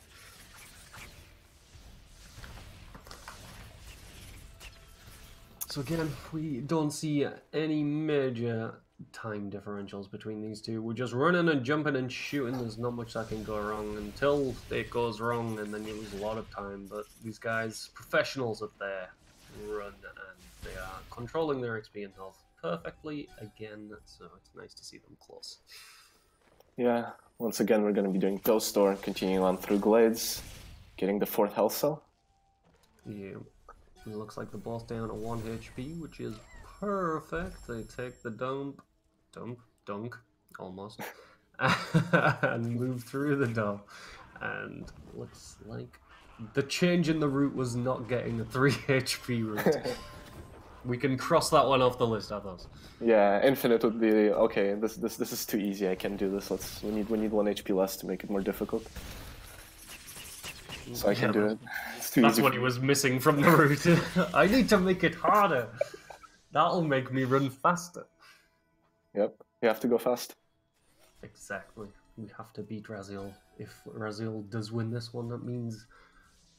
So again, we don't see any major time differentials between these two. We're just running and jumping and shooting. There's not much that can go wrong until it goes wrong, and then you lose a lot of time. But these guys, professionals up there, run and they are controlling their XP and health perfectly again, so it's nice to see them close.
Yeah, once again we're going to be doing Ghost Door, continuing on through Glades, getting the 4th health cell.
Yeah, it looks like they're both down to 1 HP, which is perfect. They take the dunk, almost, and move through the door. And looks like the change in the route was not getting a 3 HP route. We can cross that one off the list, I thought.
Yeah, nfnite would be okay. This is too easy. I can't do this. We need 1 HP less to make it more difficult. So I can do it. It's too
That's
easy.
what he was missing from the route. I need to make it harder. That'll make me run faster.
Yep, you have to go fast.
Exactly. We have to beat IMRaziel. If IMRaziel does win this one, that means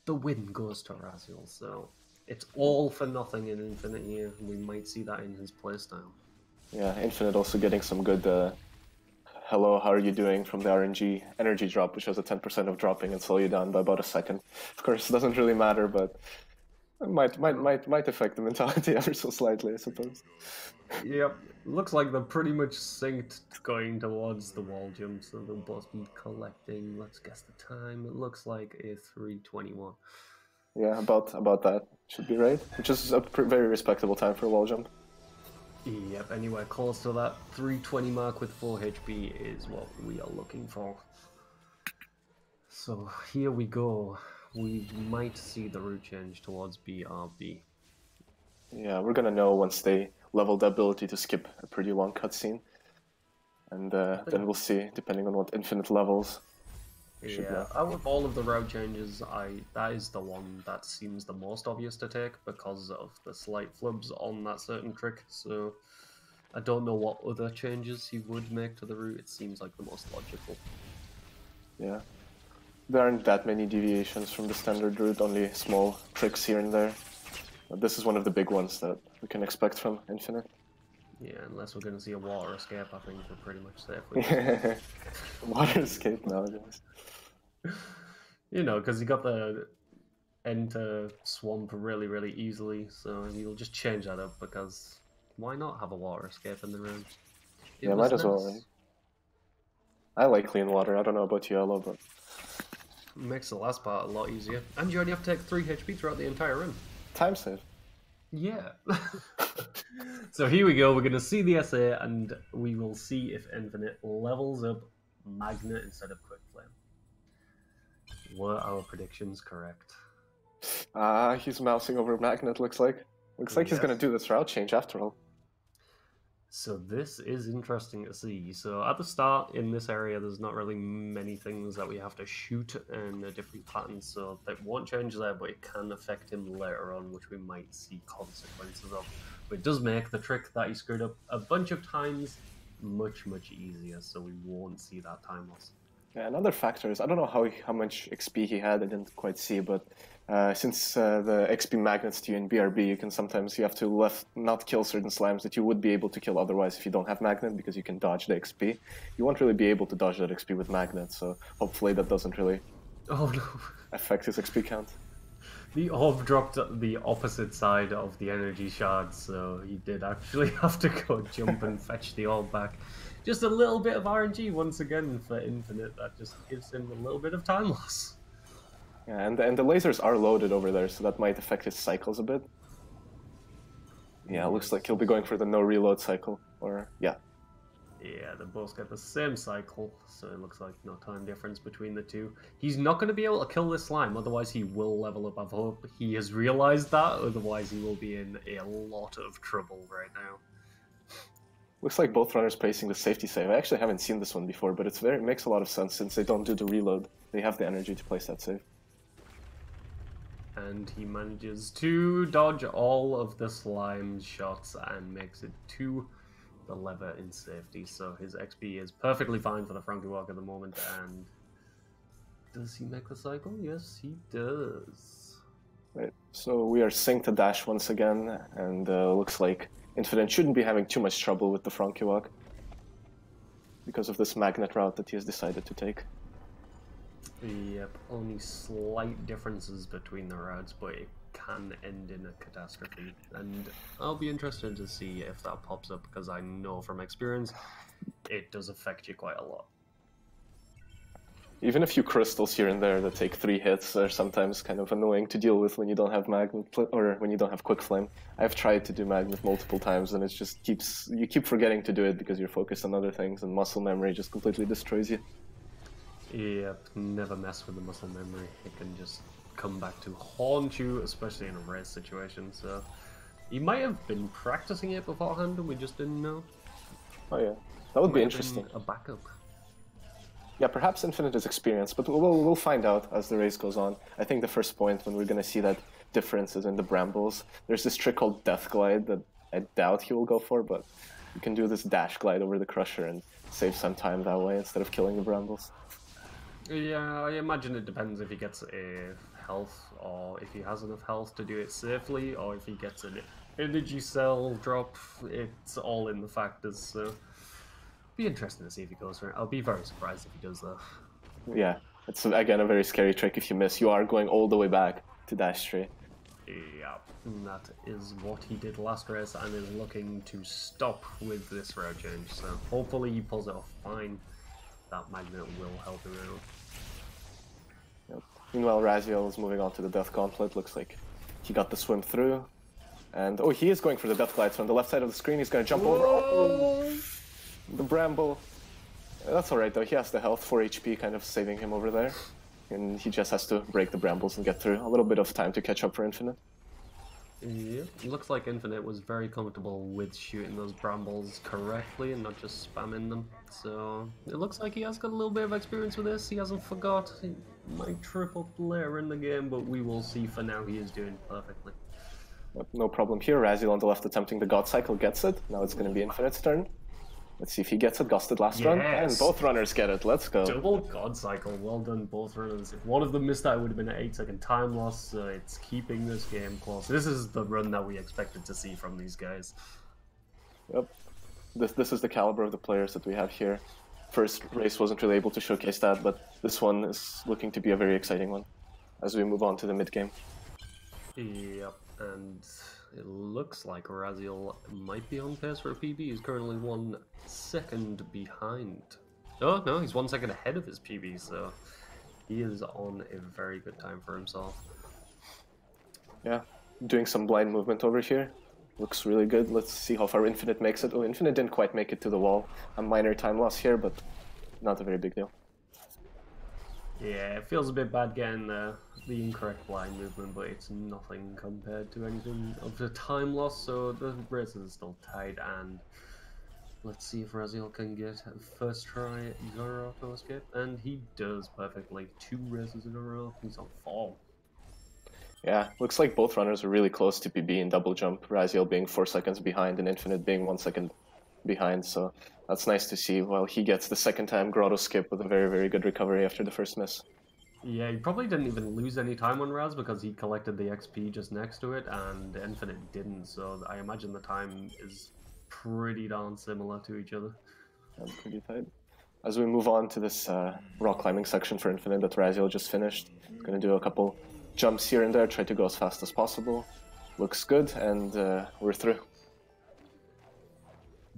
the win goes to IMRaziel. So it's all for nothing in nfnite here. We might see that in his playstyle.
Yeah, nfnite also getting some good hello, how are you doing from the RNG energy drop, which has a 10% of dropping and slow you down by about a second. Of course, it doesn't really matter, but it might affect the mentality ever so slightly, I suppose.
Yep, looks like they're pretty much synced going towards the wall jump, so they'll both be collecting. Let's guess the time. It looks like a 3:21.
Yeah, about that should be right, which is a very respectable time for a wall jump.
Yep, anywhere close to that 320 mark with 4 HP is what we are looking for. So here we go. We might see the route change towards BRB.
Yeah, we're gonna know once they level the ability to skip a pretty long cutscene. And then we'll see, depending on what nfnite levels.
Yeah, out of all of the route changes, that is the one that seems the most obvious to take because of the slight flubs on that certain trick. So I don't know what other changes he would make to the route. It seems like the most logical.
Yeah. There aren't that many deviations from the standard route, only small tricks here and there. But this is one of the big ones that we can expect from Infinite.
Yeah, unless we're going to see a water escape, I think we're pretty much safe with this.
Water escape nowadays.
You know, because he got the enter swamp really, really easily, so he'll just change that up because why not have a water escape in the room?
Yeah, might as well, right? I like clean water. I don't know about yellow, but
makes the last part a lot easier. And you only have to take 3 HP throughout the entire run.
Time save.
Yeah. So here we go. We're going to see the SA, and we will see if Infinite levels up Magnet instead of Quick Flame. Were our predictions correct?
He's mousing over Magnet, looks like. Looks like he's going to do this route change after all.
So this is interesting to see. So at the start in this area, there's not really many things that we have to shoot in a different pattern, so that won't change there, but it can affect him later on, which we might see consequences of. But it does make the trick that he screwed up a bunch of times much, much easier, so we won't see that time loss.
Yeah, another factor is, I don't know how much XP he had, I didn't quite see, but since the XP magnets to you in BRB, you have to not kill certain slimes that you would be able to kill otherwise if you don't have magnet, because you can dodge the XP. You won't really be able to dodge that XP with magnet, so hopefully that doesn't really affect his XP count.
The orb dropped the opposite side of the energy shard, so he did actually have to go jump and fetch the orb back. Just a little bit of RNG once again for Infinite, that just gives him a little bit of time loss.
Yeah, and the lasers are loaded over there, so that might affect his cycles a bit. Yeah, it looks like he'll be going for the no reload cycle, or yeah.
Yeah, they both get the same cycle, so it looks like no time difference between the two. He's not going to be able to kill this slime, otherwise he will level up. I hope he has realized that, otherwise he will be in a lot of trouble right now.
Looks like both runners placing the safety save. I actually haven't seen this one before, but it makes a lot of sense since they don't do the reload. They have the energy to place that save.
And he manages to dodge all of the slime shots and makes it to the lever in safety. So his XP is perfectly fine for the Frankie Walk at the moment. And does he make the cycle? Yes, he does.
Right. So we are synced to dash once again, and looks like Infinite shouldn't be having too much trouble with the Frankie Walk because of this magnet route that he has decided to take.
Yep, only slight differences between the routes, but it can end in a catastrophe. And I'll be interested to see if that pops up, because I know from experience it does affect you quite a lot.
Even a few crystals here and there that take 3 hits are sometimes kind of annoying to deal with when you don't have magnet, or when you don't have quick flame. I've tried to do magnet multiple times, and it just you keep forgetting to do it because you're focused on other things, and muscle memory just completely destroys you.
Yep, never mess with the muscle memory. It can just come back to haunt you, especially in a race situation. So he might have been practicing it beforehand and we just didn't know.
Oh yeah, that would be interesting.
A backup.
Yeah, perhaps Infinite is experienced, but we'll find out as the race goes on. I think the first point when we're going to see that difference is in the brambles. There's this trick called Death Glide that I doubt he will go for, but you can do this dash glide over the crusher and save some time that way instead of killing the brambles.
Yeah, I imagine it depends if he gets a health, or if he has enough health to do it safely, or if he gets an energy cell drop. It's all in the factors, so be interesting to see if he goes for it. I'll be very surprised if he does though.
Yeah, it's again a very scary trick. If you miss, you are going all the way back to dash tree.
Yeah, that is what he did last race and is looking to stop with this route change, so hopefully he pulls it off fine. That magnet will help him out.
Yep. Meanwhile, Raziel is moving on to the Death Gauntlet. Looks like he got the swim through. And oh, he is going for the Death Glide. So on the left side of the screen, he's going to jump over. Oh, the bramble. That's alright though. He has the health, 4 HP, kind of saving him over there. And he just has to break the brambles and get through. A little bit of time to catch up for Infinite.
Yeah, it looks like Infinite was very comfortable with shooting those brambles correctly and not just spamming them. So it looks like he has got a little bit of experience with this. He hasn't forgot. He might trip up later in the game, but we will see. For now, he is doing perfectly.
No problem here. IMRaziel on the left attempting the God Cycle gets it. Now it's going to be Infinite's turn. Let's see if he gets it. Gusted last run. And both runners get it. Let's go.
Double God Cycle. Well done, both runners. If one of them missed that, it would have been an 8-second time loss. So it's keeping this game close. This is the run that we expected to see from these guys.
Yep. This is the caliber of the players that we have here. First race wasn't really able to showcase that, but this one is looking to be a very exciting one as we move on to the mid game.
Yep, and it looks like IMRaziel might be on pace for a PB. He's currently 1 second behind. Oh, no, he's 1 second ahead of his PB, so he is on a very good time for himself.
Yeah, doing some blind movement over here. Looks really good. Let's see how far Infinite makes it. Oh, Infinite didn't quite make it to the wall. A minor time loss here, but not a very big deal.
Yeah, it feels a bit bad getting the incorrect blind movement, but it's nothing compared to anything of the time loss, so the race is still tight, and let's see if IMRaziel can get a first try Zoro auto escape, and he does perfectly. 2 races in a row, he's on 4.
Yeah, looks like both runners are really close to PB in double jump. IMRaziel being 4 seconds behind and Infinite being 1 second behind, so that's nice to see. While he gets the second time grotto skip with a very, very good recovery after the first miss.
Yeah, he probably didn't even lose any time on Raz because he collected the XP just next to it, and Infinite didn't, so I imagine the time is pretty darn similar to each other.
Yeah, pretty tight. As we move on to this rock climbing section for Infinite that IMRaziel just finished, he's going to do a couple jumps here and there, try to go as fast as possible. Looks good, and we're through.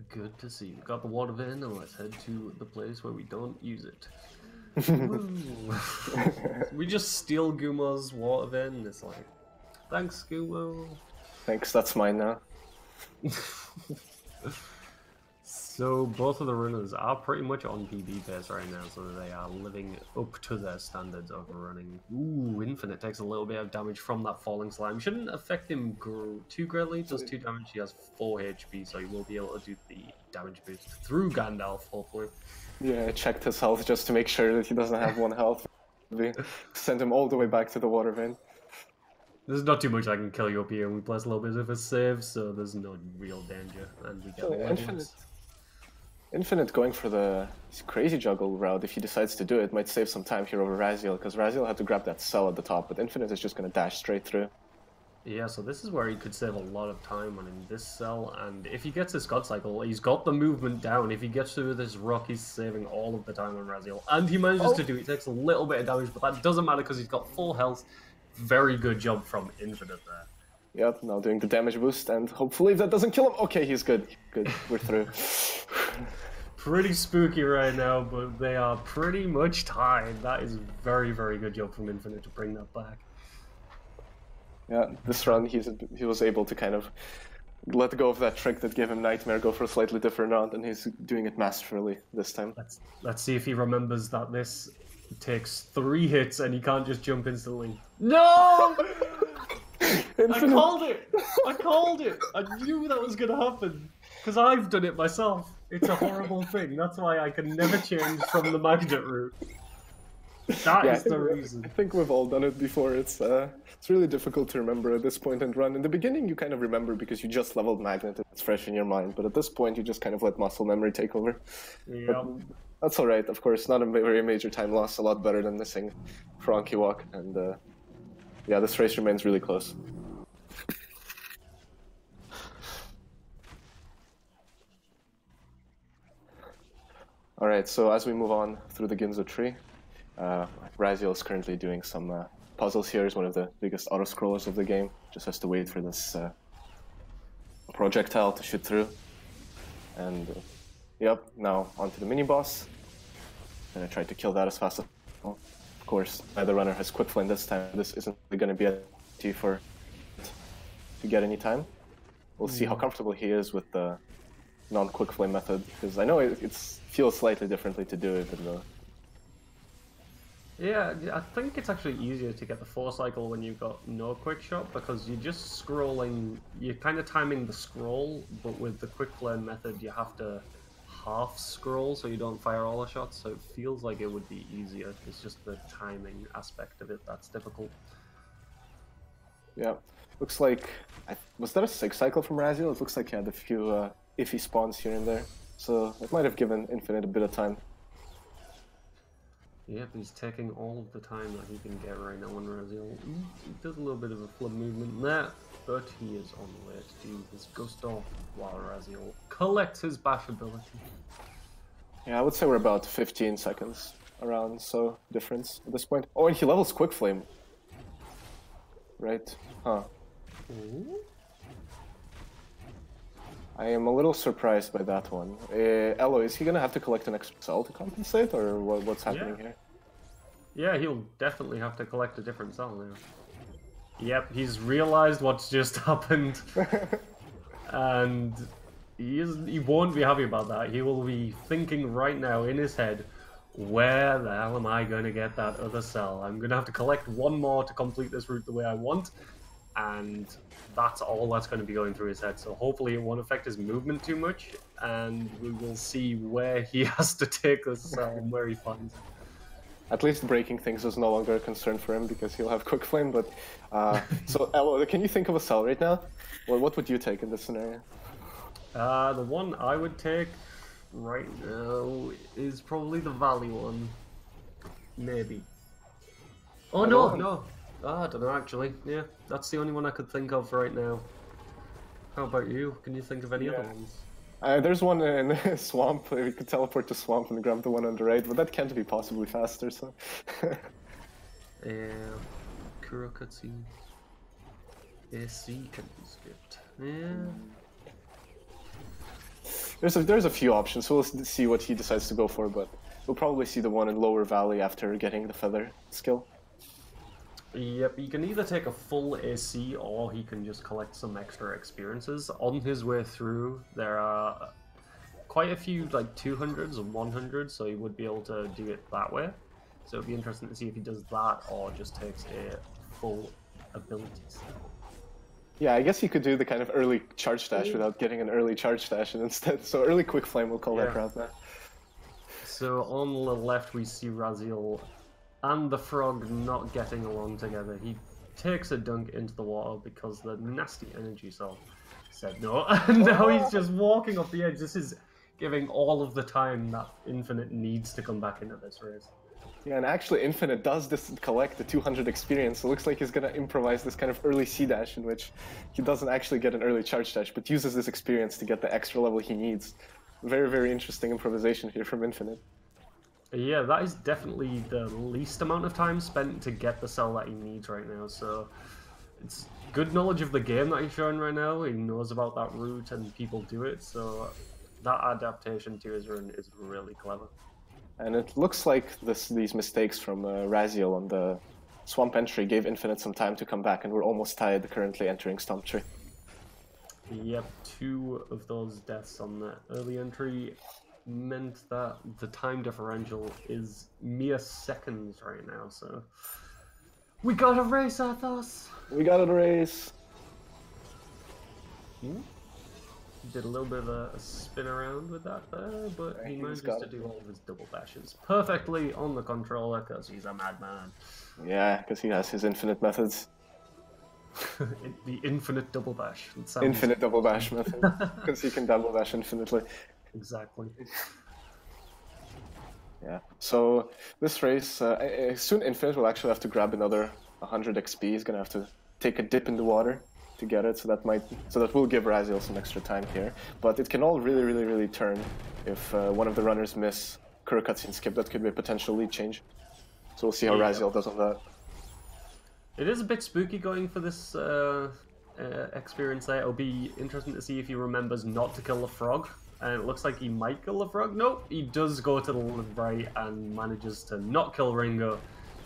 Good to see. We got the water vein, and let's head to the place where we don't use it. We just steal Gumo's water vein, and it's like, thanks, Gumo.
Thanks, that's mine now.
So both of the runners are pretty much on PB pace right now, so they are living up to their standards of running. Ooh, Infinite takes a little bit of damage from that falling slime. Shouldn't affect him too greatly, does 2 damage. He has 4 HP, so he will be able to do the damage boost through Gandalf, hopefully.
Yeah, I checked his health just to make sure that he doesn't have 1 health. Send him all the way back to the water vein.
There's not too much I can kill you up here, and we place a little bit of a save, so there's no real danger, and we get the
Infinite going for the crazy juggle route, if he decides to do it, might save some time here over IMRaziel, because IMRaziel had to grab that cell at the top, but Infinite is just going to dash straight through.
Yeah, so this is where he could save a lot of time on this cell, and if he gets his God Cycle, he's got the movement down. If he gets through this rock, he's saving all of the time on IMRaziel, and he manages to do it. He takes a little bit of damage, but that doesn't matter because he's got full health. Very good job from Infinite there.
Yep, now doing the damage boost, and hopefully that doesn't kill him. Okay, he's good. Good, we're through.
Pretty spooky right now, but they are pretty much tied. That is very, very good job from Infinite to bring that back.
Yeah, this run he was able to kind of let go of that trick that gave him Nightmare, go for a slightly different round, and he's doing it masterfully this time.
Let's see if he remembers that this takes 3 hits and he can't just jump instantly. No! I called it! I called it! I knew that was going to happen. Because I've done it myself. It's a horrible thing. That's why I can never change from the magnet route. That is the reason.
I think we've all done it before. It's really difficult to remember at this point and run. In the beginning, you kind of remember because you just leveled magnet and it's fresh in your mind. But at this point, you just kind of let muscle memory take over.
Yeah.
That's all right. Of course, not a very major time loss. A lot better than missing Frankie Walk. And yeah, this race remains really close. All right, so as we move on through the Ginzo tree, IMRaziel is currently doing some puzzles here. He's one of the biggest auto-scrollers of the game. Just has to wait for this projectile to shoot through. And yep, now onto the mini-boss. And I tried to kill that as fast as possible. Of course, neither runner has quick flame this time. This isn't going to be a T for to get any time. We'll see how comfortable he is with the non-quick flame method, because I know it feels slightly differently to do it in the
Yeah, I think it's actually easier to get the 4 cycle when you've got no quick shot because you're just scrolling, you're kind of timing the scroll, but with the quick flame method you have to half scroll so you don't fire all the shots, so it feels like it would be easier. It's just the timing aspect of it that's difficult.
Yeah, looks like, was that a 6 cycle from IMRaziel? It looks like he had a few iffy spawns here and there, so it might have given Infinite a bit of time.
Yep, he's taking all of the time that he can get right now on IMRaziel. He does a little bit of a flub movement there, but he is on the way to do his ghost off while IMRaziel collects his bash ability.
Yeah, I would say we're about 15 seconds around, so difference at this point. Oh, and he levels Quick Flame. Right, huh.
Ooh.
I am a little surprised by that one. Elo, is he gonna have to collect an extra cell to compensate, or what's happening here?
Yeah, he'll definitely have to collect a different cell now. Yep, he's realized what's just happened. And he won't be happy about that. He will be thinking right now in his head, where the hell am I going to get that other cell? I'm going to have to collect one more to complete this route the way I want. And that's all that's going to be going through his head. So hopefully it won't affect his movement too much. And we will see where he has to take this cell and where he finds it.
At least breaking things is no longer a concern for him because he'll have Quick Flame, but... so, Elo, can you think of a cell right now? Well, what would you take in this scenario?
The one I would take right now is probably the Valley one. Maybe. Oh, no. I don't know, actually. Yeah, that's the only one I could think of right now. How about you? Can you think of any other ones?
There's one in Swamp. We could teleport to Swamp and grab the one on the right, but that can't be possibly faster, so...
Kuro cutscene. AC can be skipped. Yeah.
There's a few options, so we'll see what he decides to go for, but we'll probably see the one in Lower Valley after getting the Feather skill.
Yep, he can either take a full AC or he can just collect some extra experiences. On his way through, there are quite a few like 200s and 100s, so he would be able to do it that way. So it'd be interesting to see if he does that or just takes a full ability cell.
Yeah, I guess he could do the kind of early charge dash without getting an early charge dash instead. So early Quick Flame, we'll call that route now.
So on the left we see IMRaziel and the frog not getting along together. He takes a dunk into the water because the nasty energy cell said no. And now he's just walking off the edge. This is giving all of the time that Infinite needs to come back into this race.
Yeah, and actually Infinite does collect the 200 experience, so it looks like he's gonna improvise this kind of early C dash in which he doesn't actually get an early charge dash, but uses this experience to get the extra level he needs. Very, very interesting improvisation here from Infinite.
Yeah, that is definitely the least amount of time spent to get the cell that he needs right now, so it's good knowledge of the game that he's showing right now. He knows about that route and people do it, so that adaptation to his run is really clever.
And it looks like these mistakes from IMRaziel on the Swamp entry gave Infinite some time to come back, and we're almost tied currently entering Stomp Tree.
Yep, 2 of those deaths on the early entry meant that the time differential is mere seconds right now, so... We got a race, Athos!
We got a race!
Did a little bit of a spin around with that there, but he manages to do all of his double bashes perfectly on the controller because he's a madman.
Yeah, because he has his infinite methods.
The infinite double bash.
Infinite double bash method, because he can double bash infinitely.
Exactly.
Yeah, so this race, soon Infinite will actually have to grab another 100 XP. He's gonna have to take a dip in the water to get it, so that will give IMRaziel some extra time here. But it can all really turn if one of the runners miss Kuro cutscene skip. That could be a potential lead change. So we'll see how IMRaziel does on that.
It is a bit spooky going for this experience there. It'll be interesting to see if he remembers not to kill the frog. And it looks like he might kill the frog. Nope, he does go to the right and manages to not kill Ringo.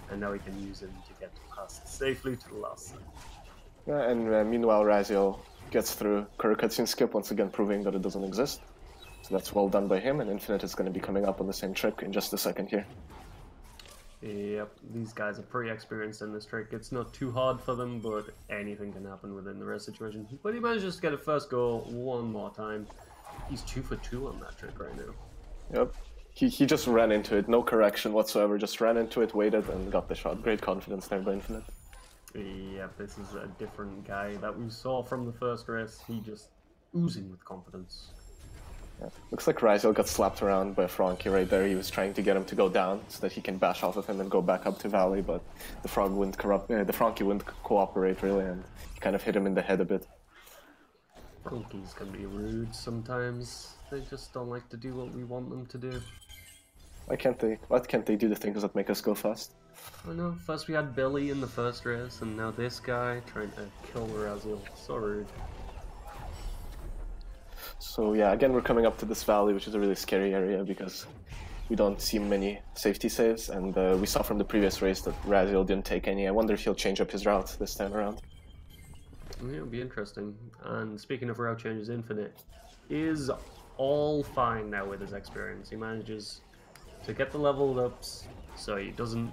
And now he can use him to get past safely to the last set.
Yeah, and meanwhile IMRaziel gets through Kuro cutscene skip, once again proving that it doesn't exist. So that's well done by him, and Infinite is going to be coming up on the same trick in just a second here.
Yep, these guys are pretty experienced in this trick. It's not too hard for them, but anything can happen within the rest situation. But he manages to get a first goal one more time. He's 2 for 2 on that trick right now.
Yep. He just ran into it, no correction whatsoever, just ran into it, waited, and got the shot. Great confidence there by Infinite.
Yep, this is a different guy that we saw from the first race. He just oozing with confidence.
Yeah. Looks like IMRaziel got slapped around by Frankie right there. He was trying to get him to go down so that he can bash off of him and go back up to Valley, but the Frankie wouldn't cooperate really, and he kind of hit him in the head a bit.
Frankies can be rude sometimes. They just don't like to do what we want them to do.
Why can't they do the things that make us go fast?
I know, first we had Billy in the first race, and now this guy trying to kill IMRaziel. So rude.
So yeah, again we're coming up to this valley, which is a really scary area because we don't see many safety saves, and we saw from the previous race that IMRaziel didn't take any. I wonder if he'll change up his route this time around.
Yeah, it'll be interesting. And speaking of route changes, Infinite is all fine now with his experience. He manages to get the leveled ups, so he doesn't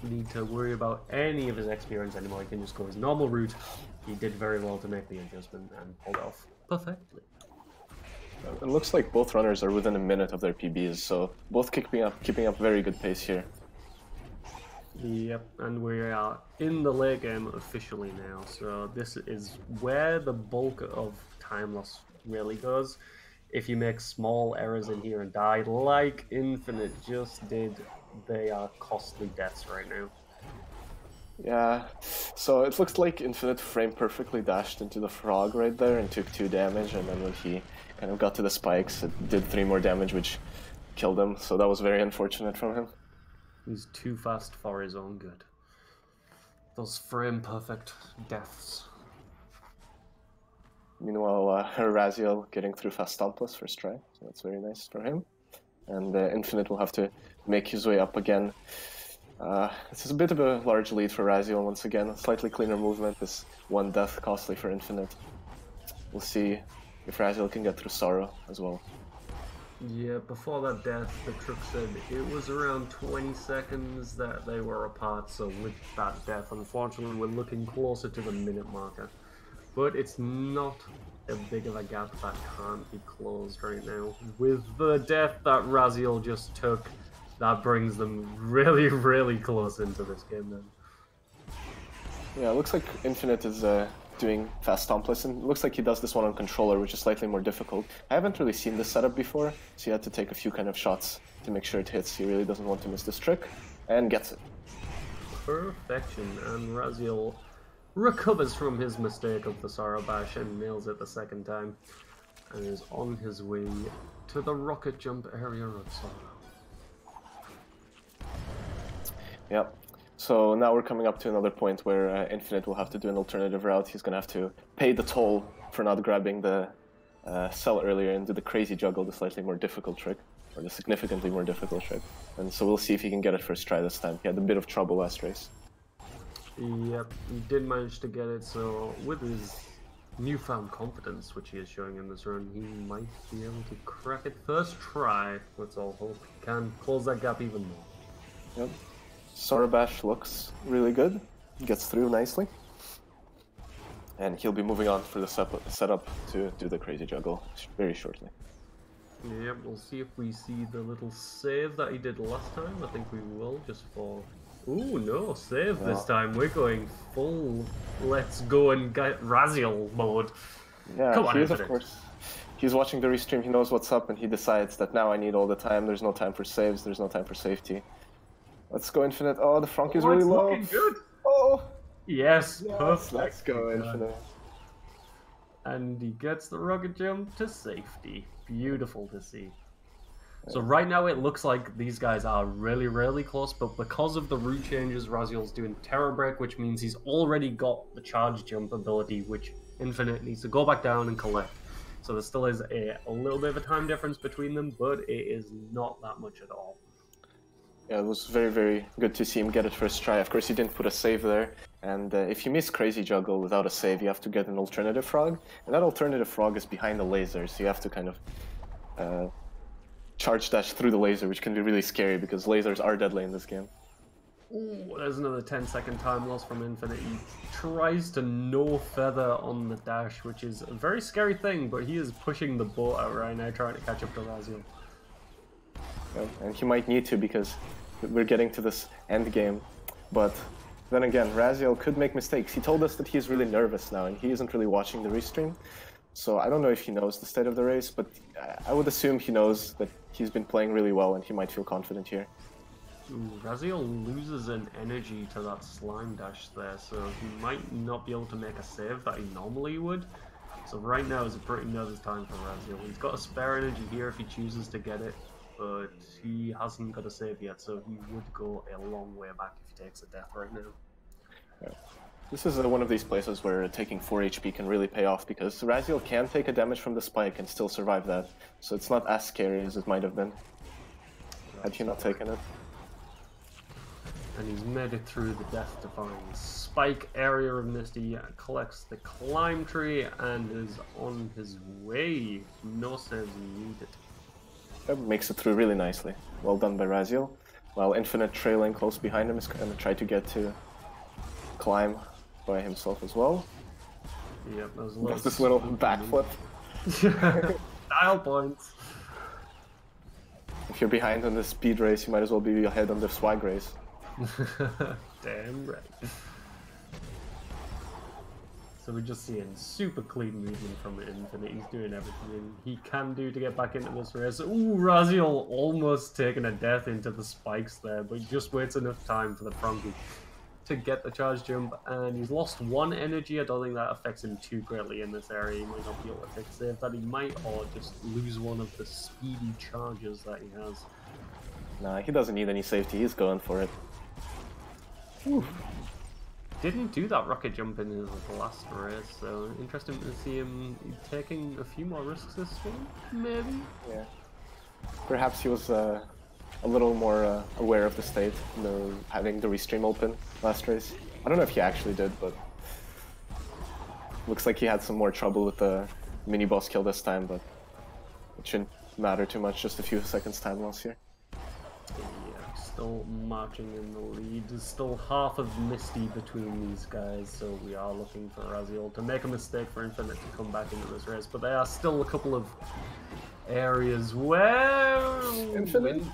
need to worry about any of his experience anymore. He can just go his normal route. He did very well to make the adjustment and pulled off perfectly.
It looks like both runners are within a minute of their PBs, so both keeping up very good pace here.
Yep, and we are in the late game officially now, so this is where the bulk of time loss really goes. If you make small errors in here and die, like Infinite just did, they are costly deaths right now.
Yeah, so it looks like Infinite frame perfectly dashed into the frog right there and took 2 damage, and then when he kind of got to the spikes, it did 3 more damage, which killed him, so that was very unfortunate from him.
He's too fast for his own good. Those frame perfect deaths.
Meanwhile, IMRaziel getting through fast stompless first try, so that's very nice for him. And Infinite will have to make his way up again. This is a bit of a large lead for IMRaziel once again. Slightly cleaner movement, this 1 death costly for Infinite. We'll see if IMRaziel can get through Sorrow as well.
Yeah, before that death, the truck said it was around 20 seconds that they were apart, so with that death, unfortunately, we're looking closer to the minute marker. But it's not a big of a gap that can't be closed right now. With the death that IMRaziel just took, that brings them really, really close into this game then.
Yeah, it looks like Infinite is doing fast stompless, and it looks like he does this one on controller, which is slightly more difficult. I haven't really seen this setup before, so he had to take a few kind of shots to make sure it hits. He really doesn't want to miss this trick, and gets it.
Perfection, and IMRaziel recovers from his mistake of the Sorrow Bash and nails it the second time, and is on his way to the rocket jump area of Sorrow.
Yep. So now we're coming up to another point where Infinite will have to do an alternative route. He's going to have to pay the toll for not grabbing the cell earlier and do the crazy juggle, the slightly more difficult trick, or the significantly more difficult trick. And so we'll see if he can get it first try this time. He had a bit of trouble last race.
Yep, he did manage to get it, so with his newfound confidence, which he is showing in this run, he might be able to crack it first try. Let's all hope he can close that gap even more.
Yep. Sorrow Bash looks really good, gets through nicely, and he'll be moving on for the setup to do the crazy juggle very shortly.
Yep, we'll see if we see the little save that he did last time. I think we will, just for... Ooh, no, save this time. We're going full let's go and get IMRaziel mode.
Yeah,
come on,
he is, of course. He's watching the restream, he knows what's up, and he decides that now I need all the time. There's no time for saves, there's no time for safety. Let's go Infinite. Oh, the Frankie's really low.
Looking good.
Oh!
Yes, perfect.
Let's go Infinite.
And he gets the rocket jump to safety. Beautiful to see. So right now it looks like these guys are really, really close, but because of the route changes, IMRaziel's doing Terror Break, which means he's already got the charge jump ability, which Infinite needs to go back down and collect. So there still is a little bit of a time difference between them, but it is not that much at all.
Yeah, it was very, very good to see him get it first try. Of course, he didn't put a save there. And if you miss Crazy Juggle without a save, you have to get an alternative frog. And that alternative frog is behind the laser, so you have to kind of charge dash through the laser, which can be really scary because lasers are deadly in this game.
Ooh, there's another 10-second time loss from Infinite. He tries to no feather on the dash, which is a very scary thing, but he is pushing the boat out right now, trying to catch up to Raziel.
Yeah, and he might need to because we're getting to this end game. But then again, Raziel could make mistakes. He told us that he's really nervous now, and he isn't really watching the restream. So I don't know if he knows the state of the race, but I would assume he knows that he's been playing really well and he might feel confident here.
Ooh, Raziel loses an energy to that slime dash there, so he might not be able to make a save that he normally would. So right now is a pretty nervous time for Raziel. He's got a spare energy here if he chooses to get it, but he hasn't got a save yet, so he would go a long way back if he takes a death right now.
Yeah. This is one of these places where taking 4 HP can really pay off, because Raziel can take a damage from the spike and still survive that, so it's not as scary as it might have been had he not taken it.
And he's made it through the death-defying spike area of Misty, collects the climb tree, and is on his way. No saves needed.
That makes it through really nicely. Well done by Raziel. While Infinite trailing close behind him is going to try to get to climb by himself as well.
Yep,
there's this little backflip.
Style points.
If you're behind on the speed race, you might as well be ahead on the swag race.
Damn right. So we're just seeing super clean movement from Infinite. He's doing everything he can do to get back into this race. Ooh, Raziel almost taking a death into the spikes there, but he just waits enough time for the Frankie to get the charge jump, and he's lost 1 energy. I don't think that affects him too greatly in this area. He might not be able to take a save that he might, or just lose one of the speedy charges that he has.
Nah, he doesn't need any safety. He's going for it.
Ooh. Didn't do that rocket jump in his last race, so interesting to see him taking a few more risks this one, maybe?
Yeah. Perhaps he was a little more aware of the state, having the restream open last race. I don't know if he actually did, but looks like he had some more trouble with the mini boss kill this time, but it shouldn't matter too much, just a few seconds time loss here.
Still marching in the lead. There's still half of Misty between these guys, so we are looking for Raziel to make a mistake for Infinite to come back into this race, but there are still a couple of areas where... Infinite.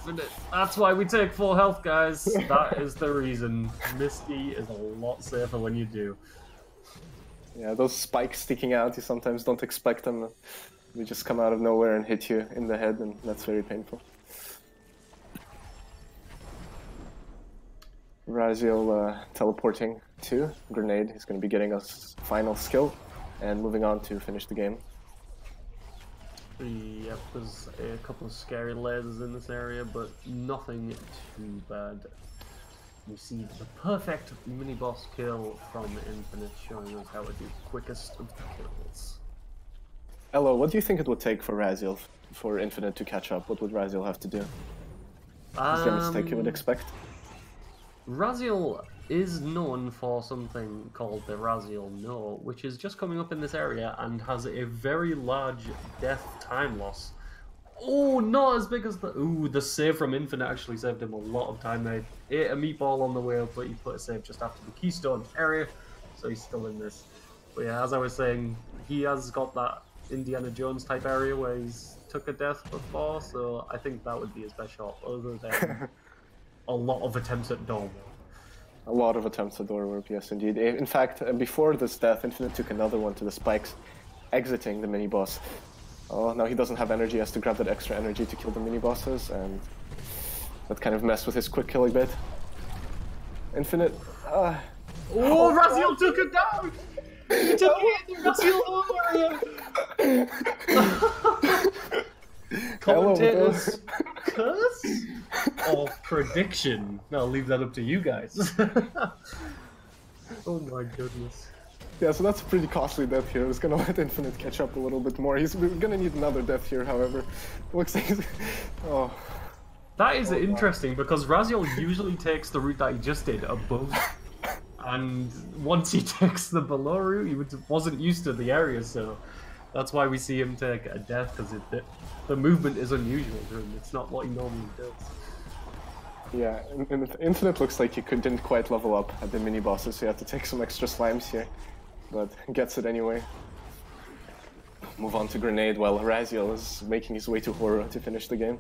That's why we take full health, guys. That is the reason. Misty is a lot safer when you do.
Yeah, those spikes sticking out, you sometimes don't expect them. They just come out of nowhere and hit you in the head, and that's very painful. Raziel teleporting to Grenade. He's going to be getting us final skill and moving on to finish the game.
Yep, there's a couple of scary lasers in this area, but nothing too bad. We see the perfect mini-boss kill from Infinite, showing us how to do quickest of the kills.
Elo, what do you think it would take for Raziel, for Infinite to catch up? What would Raziel have to do? Is there a mistake you would expect?
Raziel is known for something called the Raziel No, which is just coming up in this area and has a very large death time loss. Oh, not as big as the... Ooh, the save from Infinite actually saved him a lot of time. They ate a meatball on the way up, but he put a save just after the Keystone area, so he's still in this. But yeah, as I was saying, he has got that Indiana Jones type area where he's took a death before, so I think that would be his best shot, other than a lot of attempts at door warp.
A lot of attempts at door warp, yes indeed. In fact, before this death, Infinite took another one to the spikes, exiting the mini-boss. Oh, now he doesn't have energy, he has to grab that extra energy to kill the mini-bosses, and that kind of messed with his quick kill a bit. Infinite...
Oh, Raziel took it down! He took it in the Raziel area! Commentators curse or prediction? I'll leave that up to you guys. Oh my goodness.
Yeah, so that's a pretty costly death here. It's gonna let Infinite catch up a little bit more. He's gonna need another death here, however. Looks like he's... Oh.
That is interesting, because Raziel usually takes the route that he just did above. And once he takes the below route, he wasn't used to the area, so that's why we see him take a death, because the movement is unusual to him. It's not what he normally does.
Yeah, Infinite looks like he didn't quite level up at the mini bosses, so you have to take some extra slimes here, but gets it anyway. Move on to Grenade while IMRaziel is making his way to Horror to finish the game.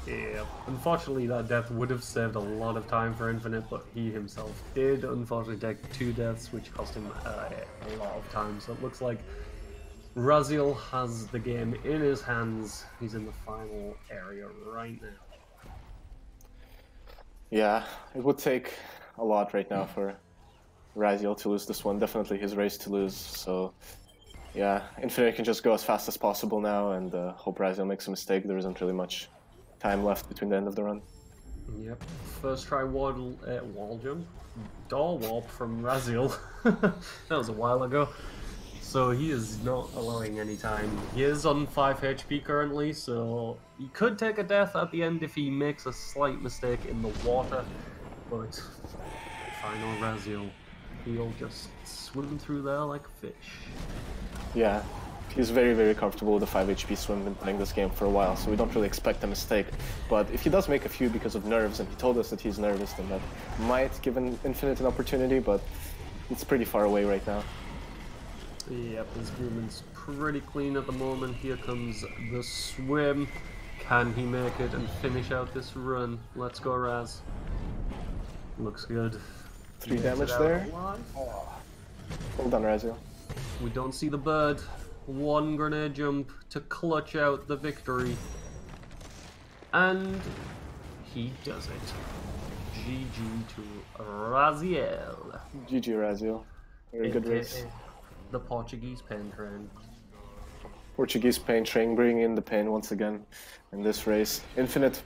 Yeah, unfortunately that death would have saved a lot of time for Infinite, but he himself did unfortunately take 2 deaths, which cost him a lot of time. So it looks like IMRaziel has the game in his hands. He's in the final area right now.
Yeah, it would take a lot right now for IMRaziel to lose this one. Definitely his race to lose, so yeah, Infinite can just go as fast as possible now and hope IMRaziel makes a mistake. There isn't really much time left between the end of the run.
Yep, first try wall jump, door warp from IMRaziel. That was a while ago. So he is not allowing any time. He is on 5 HP currently, so he could take a death at the end if he makes a slight mistake in the water. But if I know IMRaziel, he'll just swim through there like a fish.
Yeah, he's very, very comfortable with the 5 HP swim, been playing this game for a while, so we don't really expect a mistake. But if he does make a few because of nerves, and he told us that he's nervous, then that might give an Infinite an opportunity, but it's pretty far away right now.
Yep, his movement's pretty clean at the moment. Here comes the swim. Can he make it and finish out this run? Let's go, Raz. Looks good.
3 damage there. Oh. Hold on, IMRaziel.
We don't see the bird. 1 grenade jump to clutch out the victory. And he does it. GG to IMRaziel.
GG, IMRaziel. Very good race.
The Portuguese pain train.
Portuguese pain train bringing in the pain once again in this race. Infinite,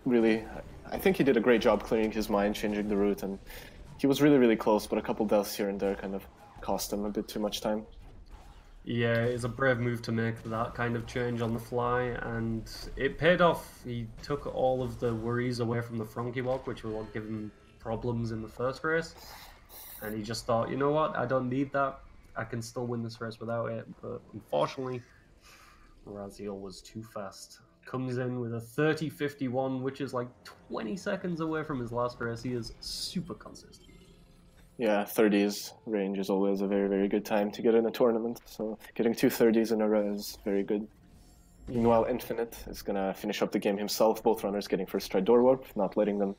really, I think he did a great job clearing his mind, changing the route, and he was really, really close, but a couple deaths here and there kind of cost him a bit too much time.
Yeah, it's a brave move to make that kind of change on the fly, and it paid off. He took all of the worries away from the Frankie walk, which were what gave him problems in the first race, and he just thought, you know what, I don't need that. I can still win this race without it, but unfortunately, IMRaziel was too fast. Comes in with a 30-51, which is like 20 seconds away from his last race. He is super consistent.
Yeah, 30s range is always a very, very good time to get in a tournament, so getting 2 30s in a row is very good. Meanwhile, Infinite is going to finish up the game himself, both runners getting first try door warp, not letting them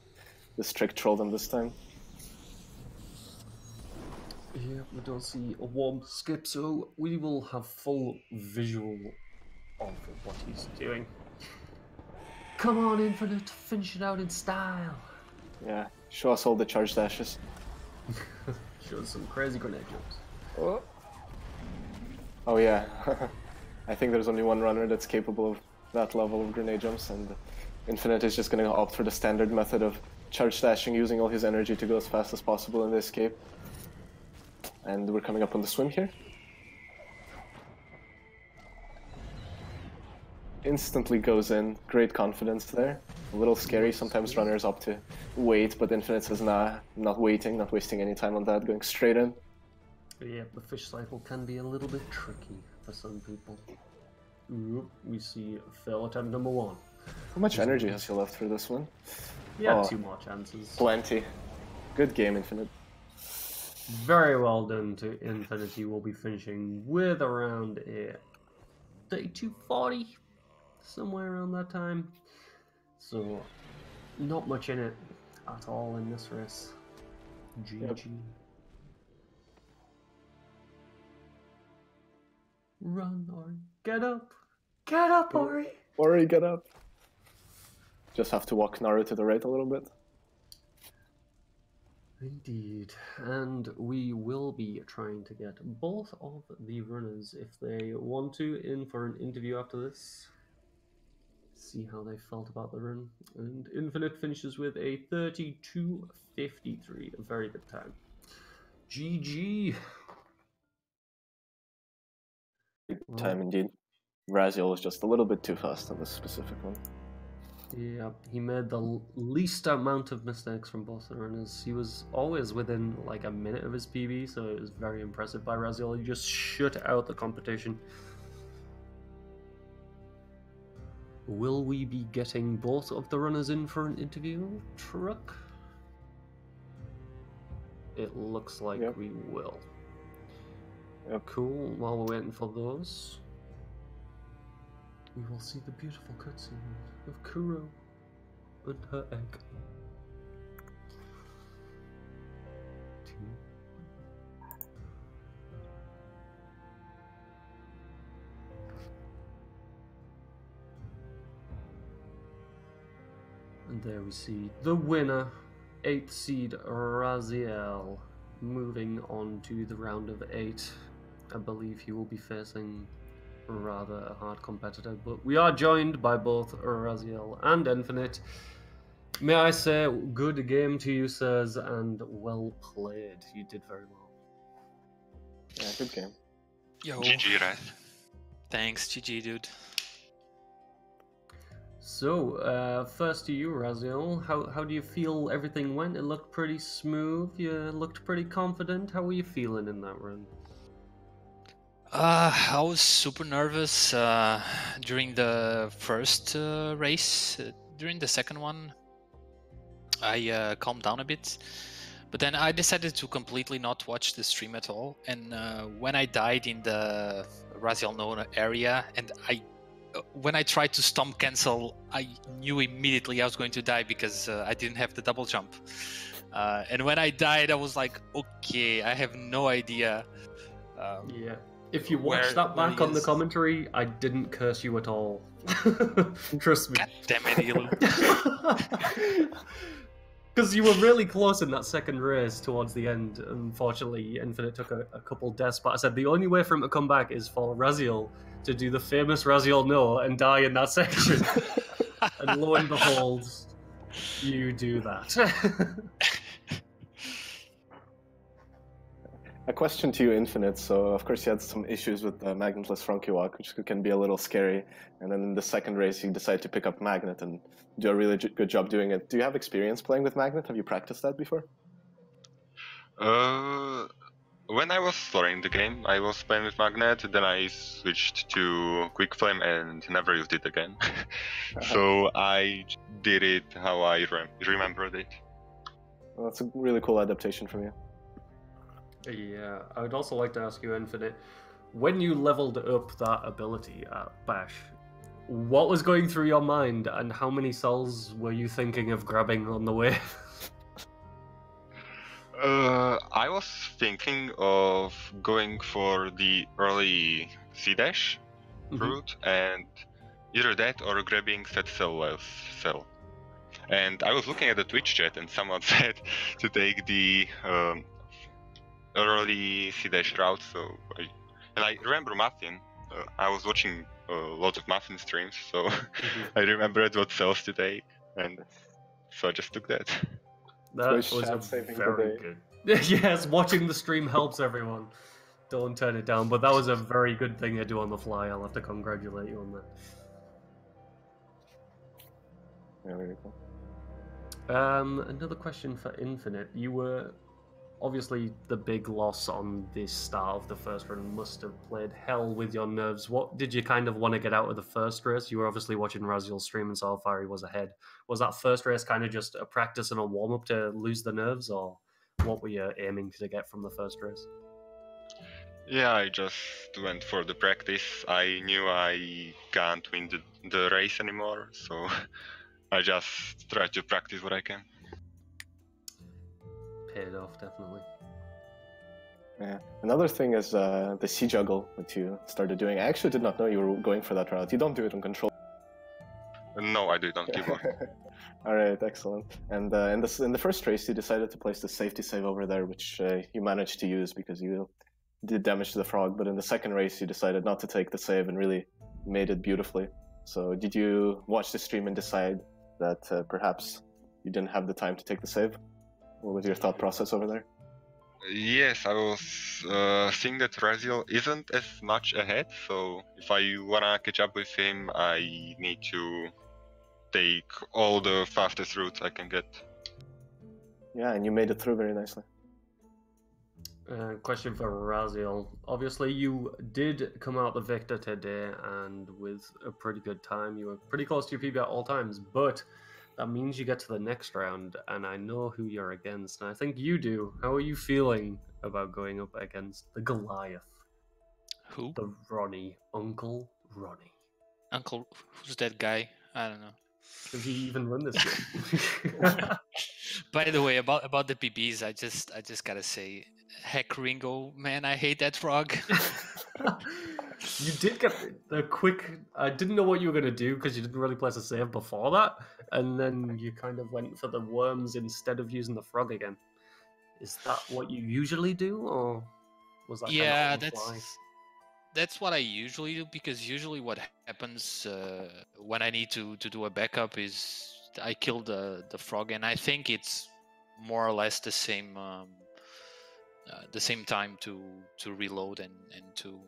this trick troll them this time.
Yeah, we don't see a warm skip, so we will have full visual of what he's doing. Come on, Infinite, finish it out in style.
Yeah, show us all the charge dashes.
Shows some crazy grenade jumps.
Oh yeah, I think there's only one runner that's capable of that level of grenade jumps, and Infinite is just going to opt for the standard method of charge dashing, using all his energy to go as fast as possible in the escape. And we're coming up on the swim here. Instantly goes in, great confidence there. A little scary, sometimes runners opt to wait, but Infinite says nah, not waiting, not wasting any time on that, going straight in.
Yeah, the fish cycle can be a little bit tricky for some people. Ooh, we see fail attempt number 1.
How much energy has he left for this one?
Yeah, 2 more chances.
Plenty. Good game, Infinite.
Very well done to Infinite. He will be finishing with around a 32-40, somewhere around that time. So, not much in it at all in this race. GG. Yep. Run, Ori. Get up! Get up, Ori!
Ori, get up! Just have to walk Naru to the right a little bit.
Indeed, and we will be trying to get both of the runners, if they want to, in for an interview after this. See how they felt about the run. And Infinite finishes with a 32-53, a very good time. GG!
Time indeed. IMRaziel was just a little bit too fast on this specific one.
Yeah, he made the least amount of mistakes from both the runners. He was always within like a minute of his PB, so it was very impressive by IMRaziel. He just shut out the competition. Will we be getting both of the runners in for an interview, Truck? It looks like we will.
Yep.
Cool. While we're waiting for those, we will see the beautiful cutscene of Kuro and her egg. And there we see the winner, 8th seed IMRaziel, moving on to the round of 8. I believe he will be facing rather a hard competitor, but we are joined by both IMRaziel and nfnite. May I say, good game to you, sirs, and well played. You did very well.
Yeah, good game.
Yo.
GG, right?
Thanks, GG, dude.
So, first to you, Raziel. How do you feel everything went? It looked pretty smooth. You looked pretty confident. How were you feeling in that run?
I was super nervous during the first race. During the second one, I calmed down a bit. But then I decided to completely not watch the stream at all. And when I died in the Raziel known area, and when I tried to stomp cancel, I knew immediately I was going to die because I didn't have the double jump. And when I died, I was like, okay, I have no idea.
Yeah. If you watch that back on the commentary, I didn't curse you at all. Trust me.
God damn it, Elu.
Because you were really close in that second race towards the end. Unfortunately, nfnite took a couple deaths, but I said the only way for him to come back is for Raziel to do the famous Raziel no and die in that section. And lo and behold, you do that.
A question to you, nfnite. So, of course, you had some issues with magnetless Frankie Walk, which can be a little scary. And then in the second race, you decided to pick up Magnet and do a really good job doing it. Do you have experience playing with Magnet? Have you practiced that before?
When I was starting the game, I was playing with Magnet, then I switched to Quick Flame and never used it again. So I did it how I remembered it.
Well, that's a really cool adaptation from you.
Yeah, I would also like to ask you, nfnite, when you leveled up that ability at Bash, what was going through your mind and how many cells were you thinking of grabbing on the way?
I was thinking of going for the early C-dash route, and either that or grabbing set cell. And I was looking at the Twitch chat and someone said to take the early C-dash route, so I remember Muffin. I was watching lots of Muffin streams, so I remembered what cells to take, and so I just took that.
That was a very good. Yes, watching the stream helps everyone. Don't turn it down, but that was a very good thing to do on the fly. I'll have to congratulate you on that.
Yeah, very cool.
Another question for nfnite. You were obviously the big loss on this start of the first run. Must have played hell with your nerves. What did you kind of want to get out of the first race? You were obviously watching Raziel's stream and saw how far he was ahead. Was that first race kind of just a practice and a warm-up to lose the nerves, or what were you aiming to get from the first race?
Yeah, I just went for the practice. I knew I can't win the race anymore, so I just try to practice what I can.
Paid off, definitely.
Yeah. Another thing is the C-juggle that you started doing. I actually did not know you were going for that route. You don't do it on control.
No, I do it on keyboard.
Alright, excellent. And in the first race, you decided to place the safety save over there, which you managed to use because you did damage to the frog. But in the second race, you decided not to take the save and really made it beautifully. So did you watch the stream and decide that perhaps you didn't have the time to take the save? What was your thought process over there?
Yes, I was seeing that Raziel isn't as much ahead, so if I wanna catch up with him, I need to take all the fastest routes I can get.
Yeah, and you made it through very nicely.
Question for Raziel. Obviously, you did come out the victor today, and with a pretty good time. You were pretty close to your PB at all times, but that means you get to the next round, and I know who you're against, and I think you do. How are you feeling about going up against the Goliath?
Who?
The Ronnie. Uncle Ronnie.
Uncle, who's that guy? I don't know.
Does he even run this game?
By the way, about the PBs, I just gotta say, heck Ringo, man, I hate that frog.
You did get the quick. I didn't know what you were going to do because you didn't really place a save before that, and then you kind of went for the worms instead of using the frog again. Is that what you usually do, or was that
Yeah,
kind of on the fly?
that's what I usually do, because usually what happens when I need to do a backup is I kill the frog, and I think it's more or less the same time to reload and to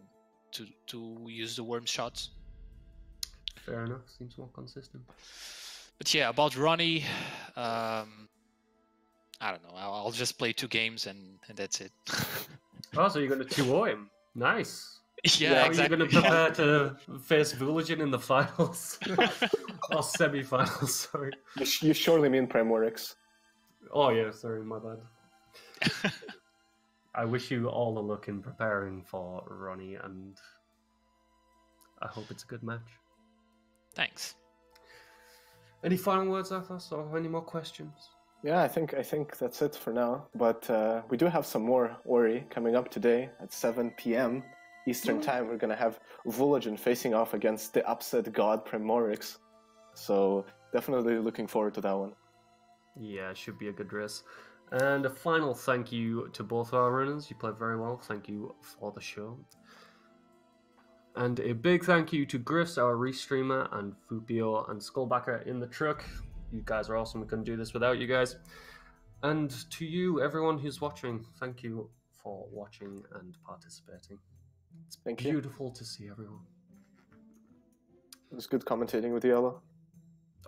use the worm shots.
Fair enough. Seems more consistent.
But yeah, about Ronnie, I don't know. I'll just play 2 games and that's it.
Oh, so you're going to 2-0 him? Nice.
Yeah,
How
exactly.
are you going to prepare to face Vooligan in the finals? Or semi-finals, sorry.
You surely mean Primorix.
Oh yeah, sorry, my bad. I wish you all the luck in preparing for Ronnie, and I hope it's a good match.
Thanks.
Any final words, Athos, or any more questions?
Yeah, I think that's it for now. But we do have some more Ori coming up today at 7 p.m. Eastern Time. We're gonna have Vooligan facing off against the upset god Primorix. So definitely looking forward to that one.
Yeah, it should be a good race. And a final thank you to both our runners. You played very well. Thank you for the show. And a big thank you to Griffs, our restreamer, and Fupio and Skullbacker in the truck. You guys are awesome. We couldn't do this without you guys. And to you, everyone who's watching, thank you for watching and participating. It's beautiful to see everyone.
It was good commentating with you, Yellow.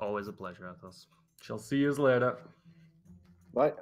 Always a pleasure, Athos. Shall see you later.
Bye.